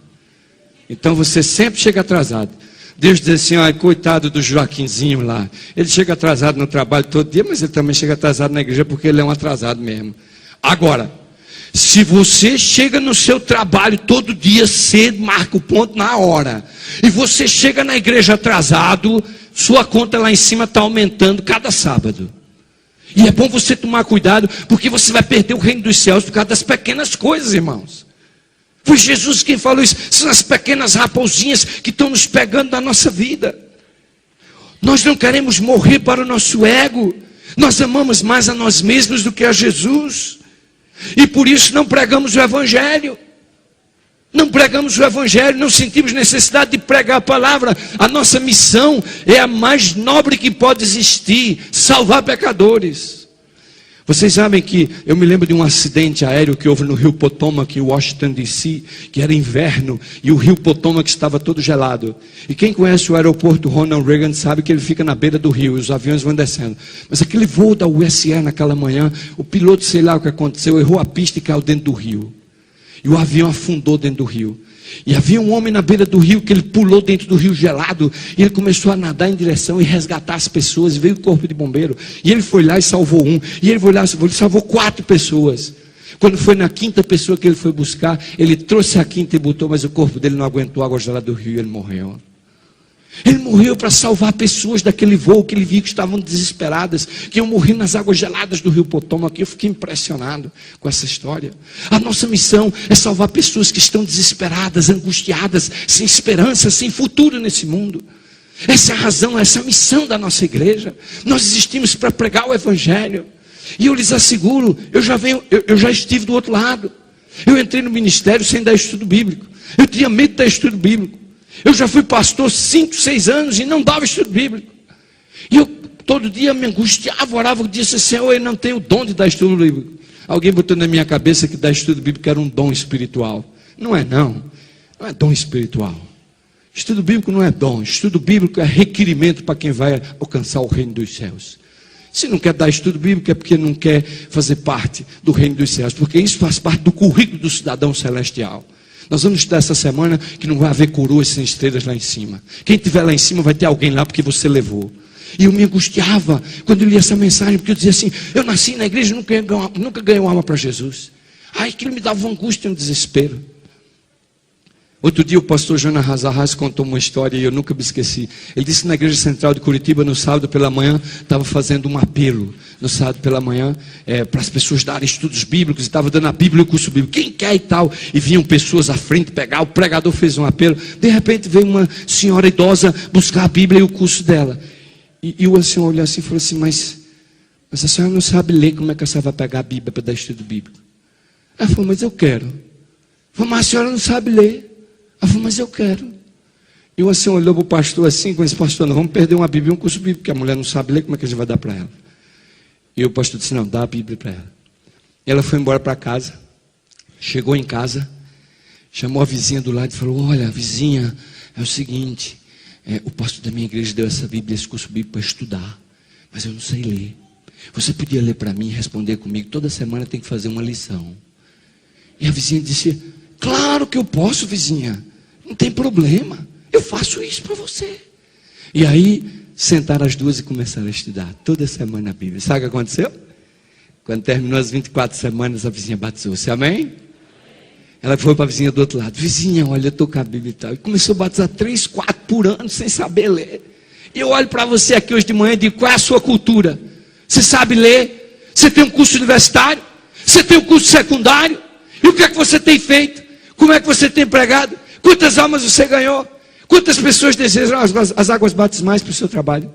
Então você sempre chega atrasado. Deus diz assim, ó, coitado do Joaquinzinho lá. Ele chega atrasado no trabalho todo dia, mas ele também chega atrasado na igreja porque ele é um atrasado mesmo. Agora, se você chega no seu trabalho todo dia cedo, marca o ponto na hora, e você chega na igreja atrasado, sua conta lá em cima está aumentando cada sábado. E é bom você tomar cuidado, porque você vai perder o reino dos céus por causa das pequenas coisas, irmãos. Foi Jesus quem falou isso. São as pequenas raposinhas que estão nos pegando na nossa vida. Nós não queremos morrer para o nosso ego. Nós amamos mais a nós mesmos do que a Jesus. E por isso não pregamos o Evangelho. Não pregamos o Evangelho, não sentimos necessidade de pregar a palavra. A nossa missão é a mais nobre que pode existir: salvar pecadores. Vocês sabem que eu me lembro de um acidente aéreo que houve no rio Potomac, em Washington DC, que era inverno e o rio Potomac estava todo gelado. E quem conhece o aeroporto Ronald Reagan sabe que ele fica na beira do rio e os aviões vão descendo. Mas aquele voo da US Air naquela manhã, o piloto, sei lá o que aconteceu, errou a pista e caiu dentro do rio. E o avião afundou dentro do rio. E havia um homem na beira do rio que ele pulou dentro do rio gelado e ele começou a nadar em direção e resgatar as pessoas. Veio o corpo de bombeiro e ele foi lá e salvou um. E ele foi lá e salvou 4 pessoas. Quando foi na 5ª pessoa que ele foi buscar, ele trouxe a 5ª e botou, mas o corpo dele não aguentou a água gelada do rio e ele morreu. Ele morreu para salvar pessoas daquele voo que ele viu que estavam desesperadas, que iam morrer nas águas geladas do rio Potomac. Eu fiquei impressionado com essa história. A nossa missão é salvar pessoas que estão desesperadas, angustiadas, sem esperança, sem futuro nesse mundo. Essa é a razão, essa é a missão da nossa igreja. Nós existimos para pregar o evangelho. E eu lhes asseguro, eu já estive do outro lado. Eu entrei no ministério sem dar estudo bíblico. Eu tinha medo de dar estudo bíblico. Eu já fui pastor 5, 6 anos e não dava estudo bíblico. E eu todo dia me angustiava, orava e disse: Senhor, eu não tenho o dom de dar estudo bíblico. Alguém botou na minha cabeça que dar estudo bíblico era um dom espiritual. Não é não é dom espiritual. Estudo bíblico não é dom, estudo bíblico é requerimento para quem vai alcançar o reino dos céus. Se não quer dar estudo bíblico é porque não quer fazer parte do reino dos céus, porque isso faz parte do currículo do cidadão celestial. Nós vamos estudar essa semana que não vai haver coroas sem estrelas lá em cima. Quem estiver lá em cima vai ter alguém lá porque você levou. E eu me angustiava quando eu li essa mensagem, porque eu dizia assim: eu nasci na igreja e nunca ganhei uma alma para Jesus. Ai, aquilo me dava uma angústia e um desespero. Outro dia o pastor Jonas Hazarras contou uma história e eu nunca me esqueci. Ele disse que na igreja central de Curitiba, no sábado pela manhã, estava fazendo um apelo, no sábado pela manhã, para as pessoas darem estudos bíblicos, e estava dando a Bíblia e o curso bíblico, quem quer e tal, e vinham pessoas à frente pegar, o pregador fez um apelo, de repente veio uma senhora idosa buscar a Bíblia e o curso dela, e o senhor olhou assim e falou assim: mas a senhora não sabe ler, como é que a senhora vai pegar a Bíblia para dar estudo bíblico? Ela falou: mas eu quero. Ela falou: mas a senhora não sabe ler. Ela falou: mas eu quero. E o senhor olhou para o pastor assim, com esse pastor: não, vamos perder uma Bíblia e um curso bíblico, porque a mulher não sabe ler, como é que a gente vai dar para ela? E o pastor disse: não, dá a Bíblia para ela. E ela foi embora para casa, chegou em casa, chamou a vizinha do lado e falou: olha, vizinha, é o seguinte, o pastor da minha igreja deu essa Bíblia, esse curso bíblico para estudar, mas eu não sei ler. Você podia ler para mim e responder comigo? Toda semana tem que fazer uma lição. E a vizinha disse: claro que eu posso, vizinha, não tem problema, eu faço isso para você. E aí sentaram as duas e começaram a estudar toda semana a Bíblia. Sabe o que aconteceu? Quando terminou as 24 semanas, a vizinha batizou-se, amém? Ela foi para a vizinha do outro lado: vizinha, olha, eu estou com a Bíblia e tal. E começou a batizar 3, 4 por ano, sem saber ler. E eu olho para você aqui hoje de manhã e digo: qual é a sua cultura? Você sabe ler? Você tem um curso universitário? Você tem um curso secundário? E o que é que você tem feito? Como é que você tem pregado? Quantas almas você ganhou? Quantas pessoas desejam as águas batismais para o seu trabalho?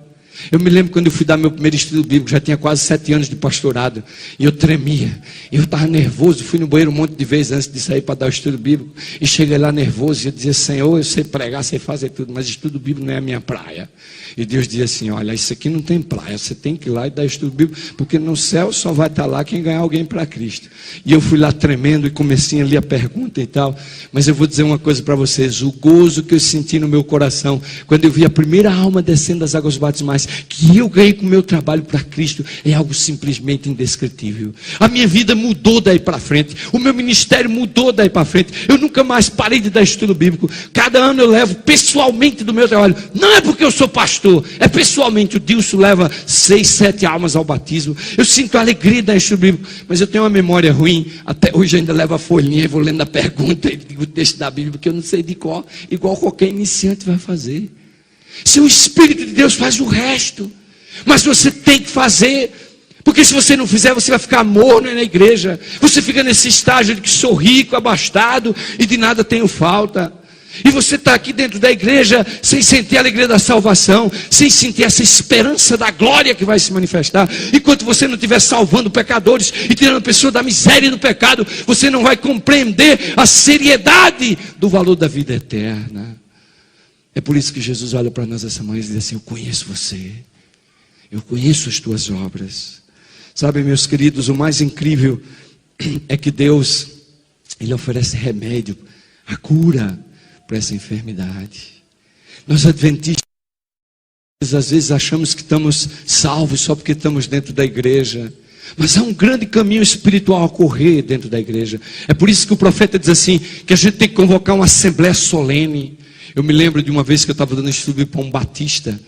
Eu me lembro quando eu fui dar meu primeiro estudo bíblico, já tinha quase 7 anos de pastorado, e eu tremia, eu estava nervoso, fui no banheiro um monte de vezes antes de sair para dar o estudo bíblico, e cheguei lá nervoso, e eu dizia: Senhor, eu sei pregar, sei fazer tudo, mas estudo bíblico não é a minha praia. E Deus dizia assim: olha, isso aqui não tem praia, você tem que ir lá e dar estudo bíblico, porque no céu só vai estar lá quem ganhar alguém para Cristo. E eu fui lá tremendo e comecei ali a pergunta e tal, mas eu vou dizer uma coisa para vocês: o gozo que eu senti no meu coração, quando eu vi a primeira alma descendo das águas batismais, que eu ganhei com o meu trabalho para Cristo, é algo simplesmente indescritível. A minha vida mudou daí para frente, o meu ministério mudou daí para frente, eu nunca mais parei de dar estudo bíblico. Cada ano eu levo pessoalmente do meu trabalho, não é porque eu sou pastor, é pessoalmente. O Dilson leva 6, 7 almas ao batismo, eu sinto a alegria de dar estudo bíblico, mas eu tenho uma memória ruim, até hoje ainda levo a folhinha e vou lendo a pergunta e digo o texto da Bíblia, porque eu não sei de qual, igual qualquer iniciante vai fazer. Se o Espírito de Deus faz o resto, mas você tem que fazer, porque se você não fizer, você vai ficar morno na igreja, você fica nesse estágio de que sou rico, abastado e de nada tenho falta. E você está aqui dentro da igreja sem sentir a alegria da salvação, sem sentir essa esperança da glória que vai se manifestar. Enquanto você não estiver salvando pecadores e tirando a pessoa da miséria e do pecado, você não vai compreender a seriedade do valor da vida eterna. É por isso que Jesus olha para nós essa manhã e diz assim: eu conheço você, eu conheço as tuas obras. Sabe, meus queridos, o mais incrível é que Deus, Ele oferece remédio, a cura para essa enfermidade. Nós adventistas, às vezes achamos que estamos salvos só porque estamos dentro da igreja. Mas há um grande caminho espiritual a correr dentro da igreja. É por isso que o profeta diz assim, que a gente tem que convocar uma assembleia solene. Eu me lembro de uma vez que eu estava dando estudo para um batista,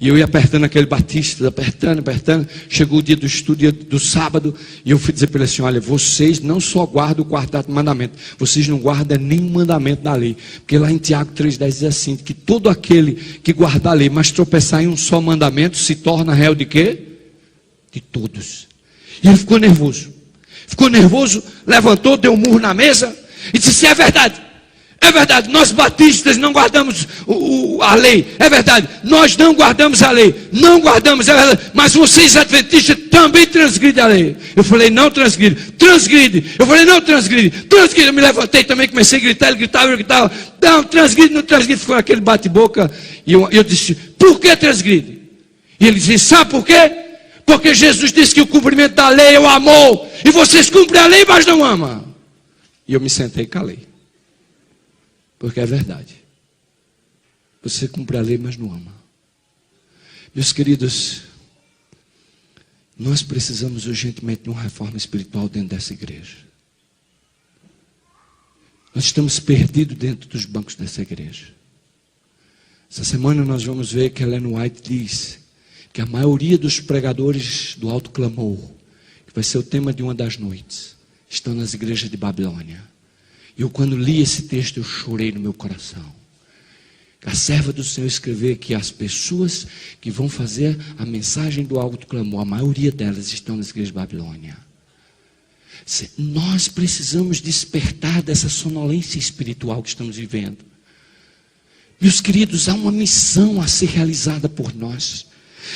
e eu ia apertando aquele batista, apertando. Chegou o dia do estudo, do sábado, e eu fui dizer para ele assim: olha, vocês não só guardam o quarto mandamento, vocês não guardam nenhum mandamento da lei. Porque lá em Tiago 3,10 diz assim, que todo aquele que guardar a lei, mas tropeçar em um só mandamento, se torna réu de quê? De todos. E ele ficou nervoso, levantou, deu um murro na mesa, e disse: é verdade, nós batistas não guardamos a lei, é verdade, nós não guardamos a lei, é verdade, mas vocês adventistas também transgridem a lei. Eu falei: não transgride, eu falei: não transgride, eu me levantei também, comecei a gritar, ele gritava, não transgride, ficou aquele bate-boca, e eu disse: por que transgride? E ele disse: sabe por quê? Porque Jesus disse que o cumprimento da lei é o amor, e vocês cumprem a lei, mas não amam. E eu me sentei e calei. Porque é verdade. Você cumpre a lei, mas não ama. Meus queridos, nós precisamos urgentemente de uma reforma espiritual dentro dessa igreja. Nós estamos perdidos dentro dos bancos dessa igreja. Essa semana nós vamos ver que Ellen White diz que a maioria dos pregadores do alto clamor, que vai ser o tema de uma das noites, estão nas igrejas de Babilônia. Eu, quando li esse texto, eu chorei no meu coração. A serva do Senhor escreveu que as pessoas que vão fazer a mensagem do alto clamor, a maioria delas estão nas igrejas de Babilônia. Nós precisamos despertar dessa sonolência espiritual que estamos vivendo. Meus queridos, há uma missão a ser realizada por nós.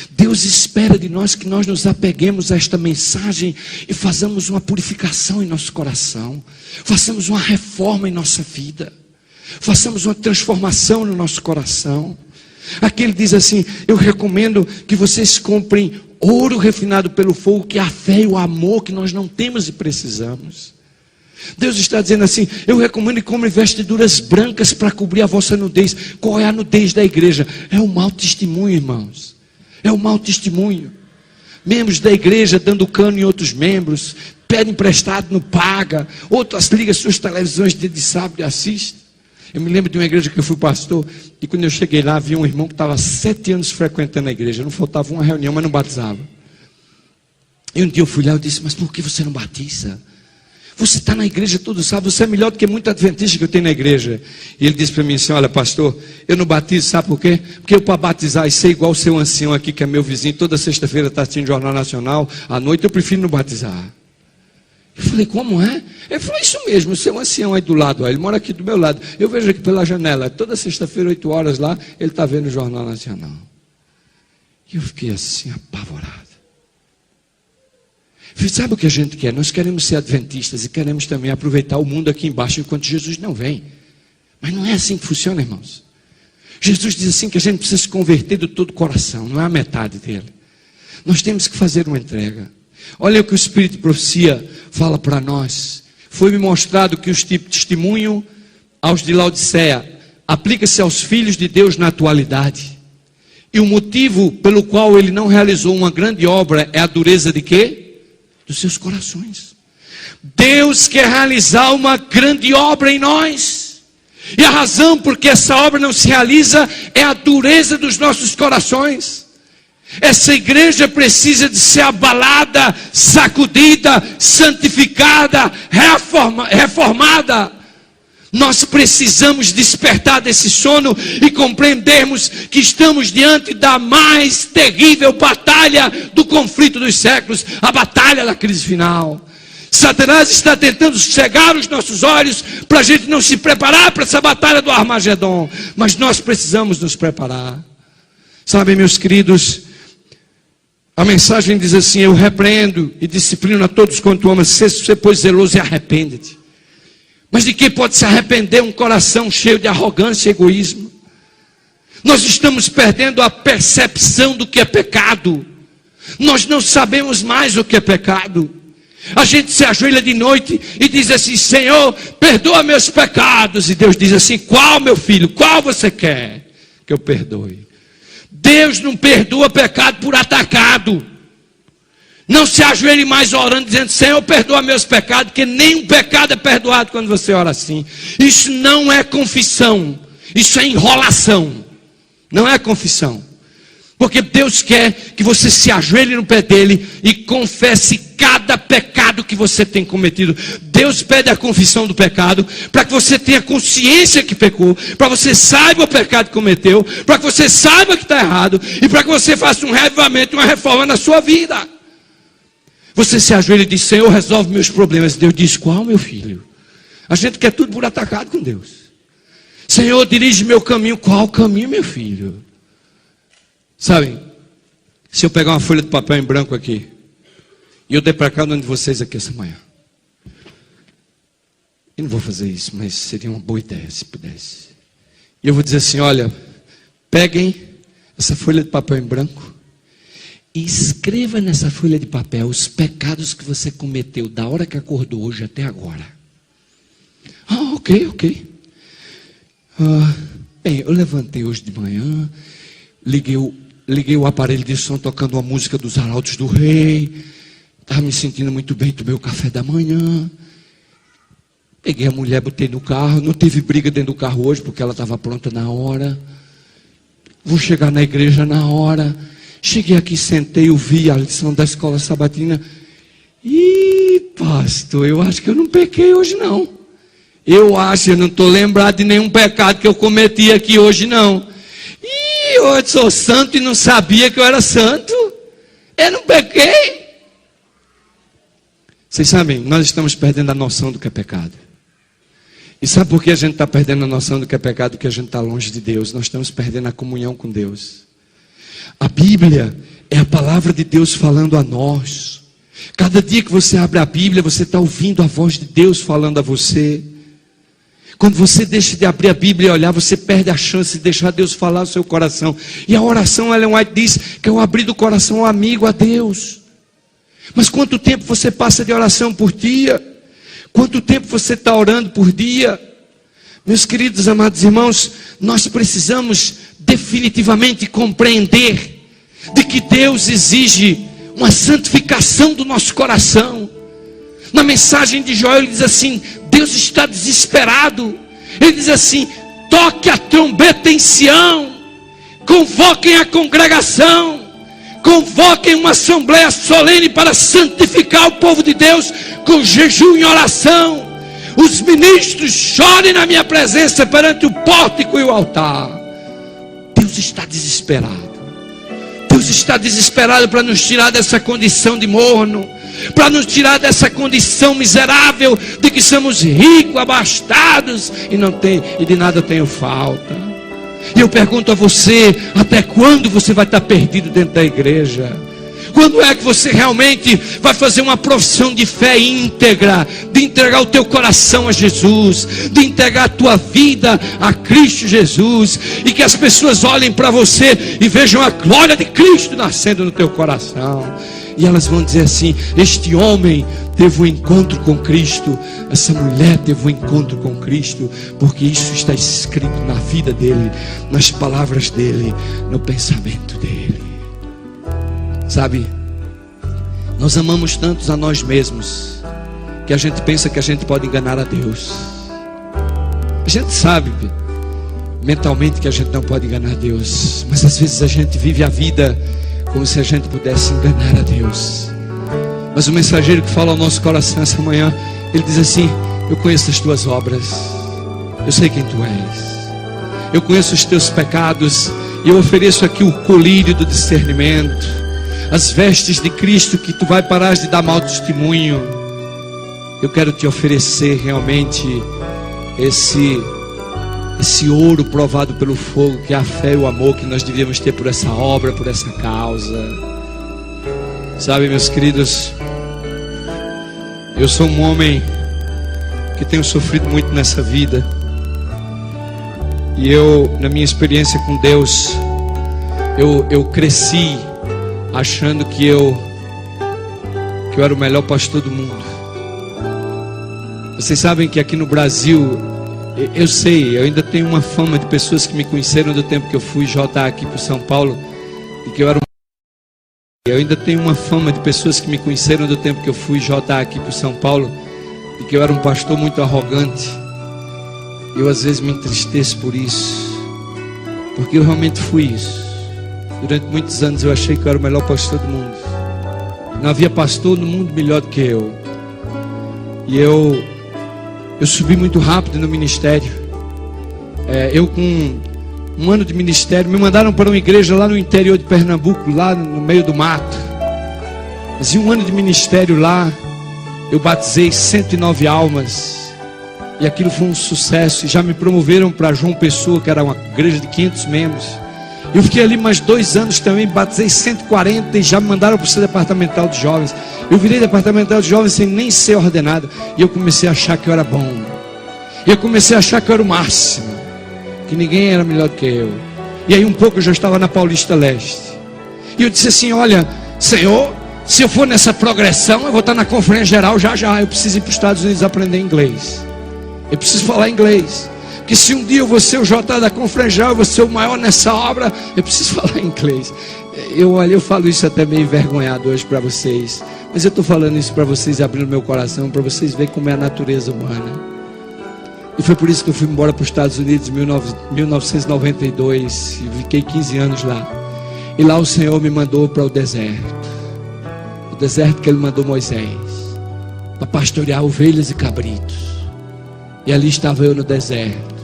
Deus espera de nós que nós nos apeguemos a esta mensagem e façamos uma purificação em nosso coração, façamos uma reforma em nossa vida, façamos uma transformação no nosso coração. Aqui ele diz assim: eu recomendo que vocês comprem ouro refinado pelo fogo, que é a fé e o amor que nós não temos e precisamos. Deus está dizendo assim: eu recomendo que comprem vestiduras brancas para cobrir a vossa nudez. Qual é a nudez da igreja? É o mau testemunho, irmãos. É o mau testemunho. Membros da igreja dando cano em outros membros, pede emprestado, não paga, outras ligam suas televisões de sábado e assiste. Eu me lembro de uma igreja que eu fui pastor, e quando eu cheguei lá, havia um irmão que estava 7 anos frequentando a igreja, não faltava uma reunião, mas não batizava. E um dia eu fui lá e disse: mas por que você não batiza? Você está na igreja todo sábado, você é melhor do que muito adventista que eu tenho na igreja. E ele disse para mim assim: olha, pastor, eu não batizo, sabe por quê? Porque eu, para batizar e ser igual o seu ancião aqui, que é meu vizinho, toda sexta-feira está assistindo Jornal Nacional, à noite eu prefiro não batizar. Eu falei: como é? Ele falou: isso mesmo, o seu ancião aí do lado, ó, ele mora aqui do meu lado, eu vejo aqui pela janela, toda sexta-feira, 8 horas lá, ele está vendo o Jornal Nacional. E eu fiquei assim, apavorado. Sabe o que a gente quer? Nós queremos ser adventistas e queremos também aproveitar o mundo aqui embaixo enquanto Jesus não vem. Mas não é assim que funciona, irmãos. Jesus diz assim que a gente precisa se converter de todo o coração, não é a metade dele. Nós temos que fazer uma entrega. Olha o que o Espírito de Profecia fala para nós. Foi-me mostrado que o testemunho aos de Laodiceia aplica-se aos filhos de Deus na atualidade. E o motivo pelo qual ele não realizou uma grande obra é a dureza de quê? Dos seus corações. Deus quer realizar uma grande obra em nós, e a razão porque essa obra não se realiza é a dureza dos nossos corações. Essa igreja precisa de ser abalada, sacudida, santificada, reformada. Nós precisamos despertar desse sono e compreendermos que estamos diante da mais terrível batalha do conflito dos séculos, a batalha da crise final. Satanás está tentando cegar os nossos olhos para a gente não se preparar para essa batalha do Armagedon, mas nós precisamos nos preparar. Sabem, meus queridos, a mensagem diz assim: eu repreendo e disciplino a todos quanto amas, se você pois zeloso e arrepende-te. Mas de que pode se arrepender um coração cheio de arrogância e egoísmo? Nós estamos perdendo a percepção do que é pecado. Nós não sabemos mais o que é pecado. A gente se ajoelha de noite e diz assim: Senhor, perdoa meus pecados. E Deus diz assim: qual, meu filho? Qual você quer que eu perdoe? Deus não perdoa pecado por atacado. Não se ajoelhe mais orando dizendo: Senhor, perdoa meus pecados, porque nenhum pecado é perdoado quando você ora assim. Isso não é confissão, isso é enrolação. Não é confissão. Porque Deus quer que você se ajoelhe no pé dele e confesse cada pecado que você tem cometido. Deus pede a confissão do pecado para que você tenha consciência que pecou, para que você saiba o pecado que cometeu, para que você saiba que está errado e para que você faça um reavivamento, uma reforma na sua vida. Você se ajoelha e diz: Senhor, resolve meus problemas. Deus diz: qual, meu filho? A gente quer tudo por atacado com Deus. Senhor, dirige meu caminho. Qual caminho, meu filho? Sabem, se eu pegar uma folha de papel em branco aqui e eu der para cada um de vocês aqui essa manhã, eu não vou fazer isso, mas seria uma boa ideia se pudesse. E eu vou dizer assim: olha, peguem essa folha de papel em branco e escreva nessa folha de papel os pecados que você cometeu da hora que acordou hoje até agora. Ok. Bem, eu levantei hoje de manhã, liguei o aparelho de som tocando uma música dos Arautos do Rei, estava me sentindo muito bem, tomei o café da manhã, peguei a mulher, botei no carro, não teve briga dentro do carro hoje, porque ela estava pronta na hora, vou chegar na igreja na hora, cheguei aqui, sentei, ouvi a lição da escola sabatina, pastor, eu acho que eu não pequei hoje não, eu não estou lembrado de nenhum pecado que eu cometi aqui hoje não. Eu sou santo e não sabia que eu era santo. Eu não pequei. Vocês sabem, nós estamos perdendo a noção do que é pecado. E sabe por que a gente está perdendo a noção do que é pecado? Porque a gente está longe de Deus. Nós estamos perdendo a comunhão com Deus. A Bíblia é a palavra de Deus falando a nós. Cada dia que você abre a Bíblia, você está ouvindo a voz de Deus falando a você. Quando você deixa de abrir a Bíblia e olhar, você perde a chance de deixar Deus falar no seu coração. E a oração, Ellen White diz que é o abrir do coração ao amigo, a Deus. Mas quanto tempo você passa de oração por dia? Quanto tempo você está orando por dia? Meus queridos, amados irmãos, nós precisamos definitivamente compreender de que Deus exige uma santificação do nosso coração. Na mensagem de Joel ele diz assim: Deus está desesperado. Ele diz assim: toque a trombeta em Sião, convoquem a congregação, convoquem uma assembleia solene para santificar o povo de Deus com jejum e oração. Os ministros chorem na minha presença perante o pórtico e o altar. Deus está desesperado. Deus está desesperado para nos tirar dessa condição de morno, para nos tirar dessa condição miserável de que somos ricos, abastados e de nada tenho falta. E eu pergunto a você: até quando você vai estar perdido dentro da igreja? Quando é que você realmente vai fazer uma profissão de fé íntegra, de entregar o teu coração a Jesus, de entregar a tua vida a Cristo Jesus, e que as pessoas olhem para você e vejam a glória de Cristo nascendo no teu coração, e elas vão dizer assim: este homem teve um encontro com Cristo, essa mulher teve um encontro com Cristo, porque isso está escrito na vida dele, nas palavras dele, no pensamento dele. Sabe, nós amamos tantos a nós mesmos que a gente pensa que a gente pode enganar a Deus. A gente sabe mentalmente que a gente não pode enganar a Deus, mas às vezes a gente vive a vida como se a gente pudesse enganar a Deus. Mas o mensageiro que fala ao nosso coração essa manhã, ele diz assim: eu conheço as tuas obras, eu sei quem tu és, eu conheço os teus pecados, e eu ofereço aqui o colírio do discernimento, as vestes de Cristo, que tu vai parar de dar mau testemunho. Eu quero te oferecer realmente esse ouro provado pelo fogo, que é a fé e o amor que nós devíamos ter por essa obra, por essa causa. Sabe, meus queridos, eu sou um homem que tenho sofrido muito nessa vida, e eu, na minha experiência com Deus, eu cresci achando que eu era o melhor pastor do mundo. Vocês sabem que aqui no Brasil, eu sei, eu ainda tenho uma fama de pessoas que me conheceram do tempo que eu fui JA aqui para São Paulo, e que eu era eu ainda tenho uma fama de pessoas que me conheceram do tempo que eu fui JA aqui para São Paulo, e que eu era um pastor muito arrogante. Eu às vezes me entristeço por isso, porque eu realmente fui isso. Durante muitos anos eu achei que eu era o melhor pastor do mundo. Não havia pastor no mundo melhor do que eu. E eu subi muito rápido no ministério. Eu com um ano de ministério, me mandaram para uma igreja lá no interior de Pernambuco, lá no meio do mato. Mas em um ano de ministério lá, eu batizei 109 almas. E aquilo foi um sucesso. E já me promoveram para João Pessoa, que era uma igreja de 500 membros. Eu fiquei ali mais 2 anos também, batizei 140 e já me mandaram para o departamental de jovens. Eu virei departamental de jovens sem nem ser ordenado. E eu comecei a achar que eu era bom. E eu comecei a achar que eu era o máximo, que ninguém era melhor do que eu. E aí um pouco eu já estava na Paulista Leste. E eu disse assim: olha, Senhor, se eu for nessa progressão, eu vou estar na conferência geral já. Eu preciso ir para os Estados Unidos aprender inglês. Eu preciso falar inglês. Porque se um dia eu vou ser o JA da conferência geral, eu vou ser o maior nessa obra, eu preciso falar inglês. Eu falo isso até meio envergonhado hoje para vocês. Mas eu estou falando isso para vocês, abrindo meu coração, para vocês verem como é a natureza humana. E foi por isso que eu fui embora para os Estados Unidos em 1992. E fiquei 15 anos lá. E lá o Senhor me mandou para o deserto. O deserto que Ele mandou Moisés, para pastorear ovelhas e cabritos. E ali estava eu no deserto,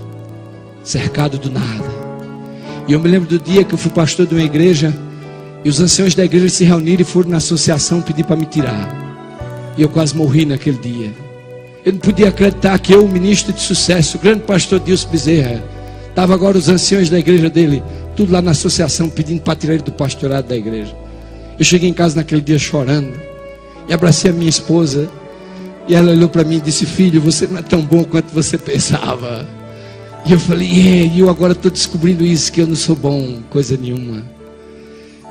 cercado do nada. E eu me lembro do dia que eu fui pastor de uma igreja, e os anciãos da igreja se reuniram e foram na associação pedir para me tirar. E eu quase morri naquele dia. Eu não podia acreditar que eu, o ministro de sucesso, o grande pastor Dilson Bezerra, estava agora os anciãos da igreja dele, tudo lá na associação, pedindo para tirar ele do pastorado da igreja. Eu cheguei em casa naquele dia chorando, e abracei a minha esposa, e ela olhou para mim e disse: filho, você não é tão bom quanto você pensava. E eu falei: e eu agora estou descobrindo isso, que eu não sou bom, coisa nenhuma.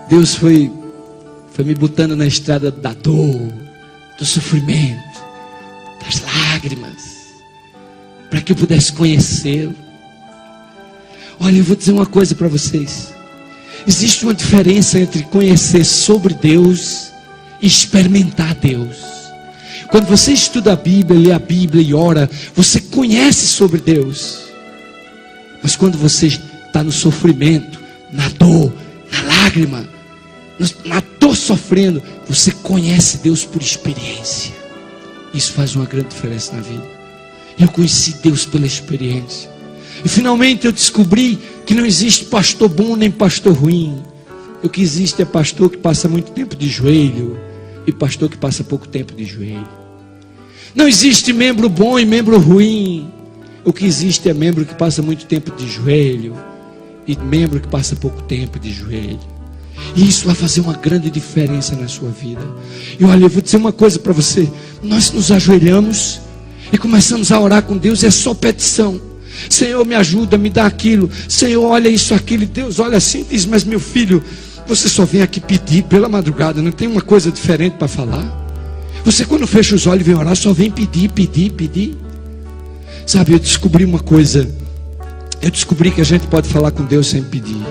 Deus foi me botando na estrada da dor, do sofrimento, das lágrimas, para que eu pudesse conhecê-lo. Olha, eu vou dizer uma coisa para vocês. Existe uma diferença entre conhecer sobre Deus e experimentar Deus. Quando você estuda a Bíblia, lê a Bíblia e ora, você conhece sobre Deus. Mas quando você está no sofrimento, na dor, na lágrima, na dor sofrendo, você conhece Deus por experiência. Isso faz uma grande diferença na vida. Eu conheci Deus pela experiência. E finalmente eu descobri que não existe pastor bom nem pastor ruim. O que existe é pastor que passa muito tempo de joelho e pastor que passa pouco tempo de joelho. Não existe membro bom e membro ruim. O que existe é membro que passa muito tempo de joelho e membro que passa pouco tempo de joelho. E isso vai fazer uma grande diferença na sua vida. E olha, eu vou dizer uma coisa para você. Nós nos ajoelhamos e começamos a orar com Deus, é só petição. Senhor, me ajuda, me dá aquilo. Senhor, olha isso, aquilo. E Deus olha assim e diz: mas meu filho, você só vem aqui pedir pela madrugada, não tem uma coisa diferente para falar? Você quando fecha os olhos e vem orar, só vem pedir, pedir, pedir. Sabe, eu descobri uma coisa. Eu descobri que a gente pode falar com Deus sem pedir.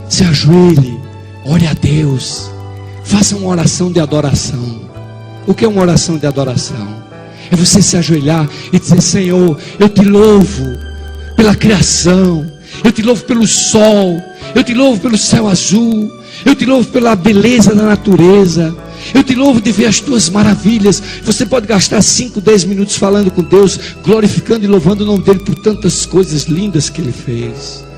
Se ajoelhe, ore a Deus, faça uma oração de adoração. O que é uma oração de adoração? É você se ajoelhar e dizer: Senhor, eu te louvo pela criação, eu te louvo pelo sol, eu te louvo pelo céu azul, eu te louvo pela beleza da natureza, eu te louvo de ver as tuas maravilhas. Você pode gastar 5, 10 minutos falando com Deus, glorificando e louvando o nome dele por tantas coisas lindas que ele fez.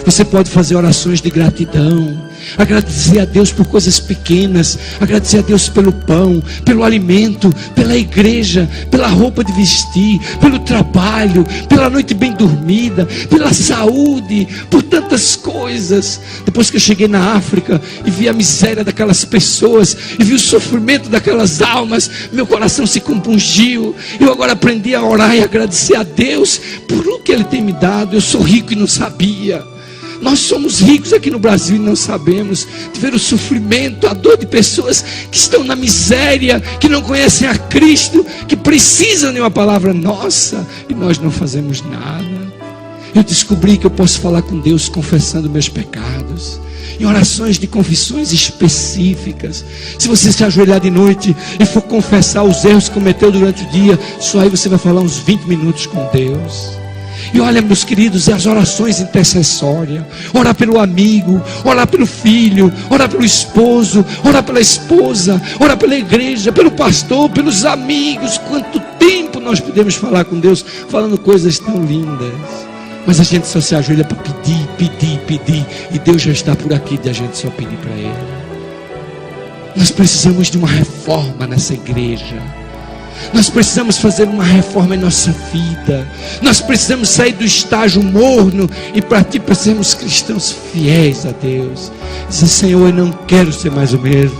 Você pode fazer orações de gratidão, agradecer a Deus por coisas pequenas, agradecer a Deus pelo pão, pelo alimento, pela igreja, pela roupa de vestir, pelo trabalho, pela noite bem dormida, pela saúde, por tantas coisas. Depois que eu cheguei na África e vi a miséria daquelas pessoas e vi o sofrimento daquelas almas, meu coração se compungiu. Eu agora aprendi a orar e agradecer a Deus por o que Ele tem me dado. Eu sou rico e não sabia. Nós somos ricos aqui no Brasil e não sabemos de ver o sofrimento, a dor de pessoas que estão na miséria, que não conhecem a Cristo, que precisam de uma palavra nossa, e nós não fazemos nada. Eu descobri que eu posso falar com Deus confessando meus pecados, em orações de confissões específicas. Se você se ajoelhar de noite e for confessar os erros que cometeu durante o dia, só aí você vai falar uns 20 minutos com Deus. E olha, meus queridos, as orações intercessórias, orar pelo amigo, orar pelo filho, orar pelo esposo, orar pela esposa, orar pela igreja, pelo pastor, pelos amigos. Quanto tempo nós podemos falar com Deus falando coisas tão lindas, mas a gente só se ajoelha para pedir, e Deus já está por aqui de a gente só pedir para Ele. Nós precisamos de uma reforma nessa igreja. Nós precisamos fazer uma reforma em nossa vida. Nós precisamos sair do estágio morno e partir para sermos cristãos fiéis a Deus. Dizer: Senhor, eu não quero ser mais o mesmo.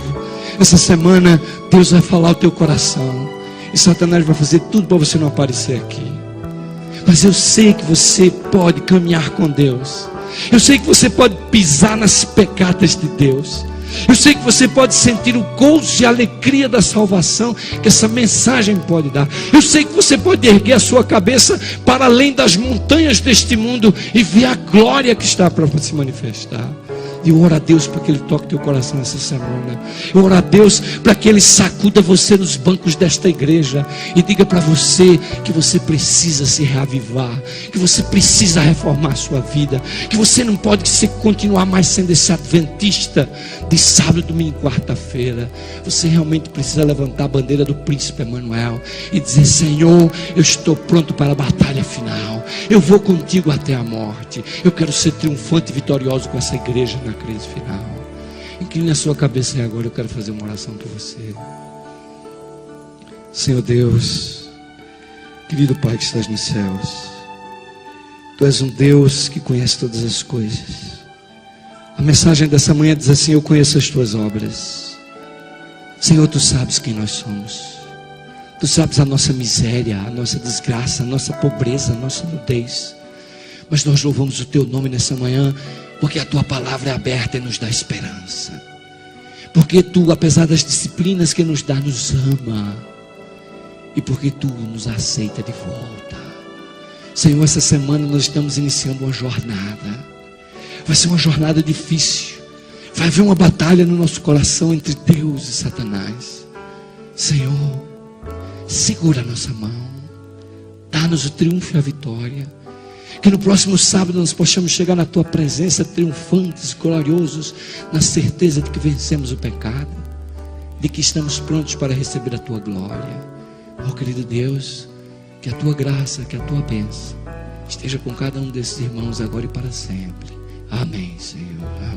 Essa semana Deus vai falar o teu coração, e Satanás vai fazer tudo para você não aparecer aqui. Mas eu sei que você pode caminhar com Deus. Eu sei que você pode pisar nas pegadas de Deus. Eu sei que você pode sentir o gozo e a alegria da salvação que essa mensagem pode dar. Eu sei que você pode erguer a sua cabeça para além das montanhas deste mundo e ver a glória que está para se manifestar. E eu oro a Deus para que Ele toque teu coração essa semana. Eu oro a Deus para que Ele sacuda você nos bancos desta igreja e diga para você que você precisa se reavivar, que você precisa reformar a sua vida, que você não pode continuar mais sendo esse adventista de sábado, domingo e quarta-feira. Você realmente precisa levantar a bandeira do príncipe Emanuel e dizer: Senhor, eu estou pronto para a batalha final. Eu vou contigo até a morte. Eu quero ser triunfante e vitorioso com essa igreja na crise final. Incline a sua cabeça e agora eu quero fazer uma oração por você. Senhor Deus, querido Pai que estás nos céus, Tu és um Deus que conhece todas as coisas. A mensagem dessa manhã diz assim: eu conheço as Tuas obras. Senhor, Tu sabes quem nós somos. Tu sabes a nossa miséria, a nossa desgraça, a nossa pobreza, a nossa nudez. Mas nós louvamos o Teu nome nessa manhã, porque a Tua palavra é aberta e nos dá esperança. Porque Tu, apesar das disciplinas que nos dá, nos ama. E porque Tu nos aceita de volta. Senhor, essa semana nós estamos iniciando uma jornada. Vai ser uma jornada difícil. Vai haver uma batalha no nosso coração entre Deus e Satanás. Senhor, segura a nossa mão. Dá-nos o triunfo e a vitória. Que no próximo sábado nós possamos chegar na Tua presença triunfantes, gloriosos, na certeza de que vencemos o pecado, de que estamos prontos para receber a Tua glória. Oh querido Deus, que a Tua graça, que a Tua bênção esteja com cada um desses irmãos agora e para sempre. Amém, Senhor. Amém.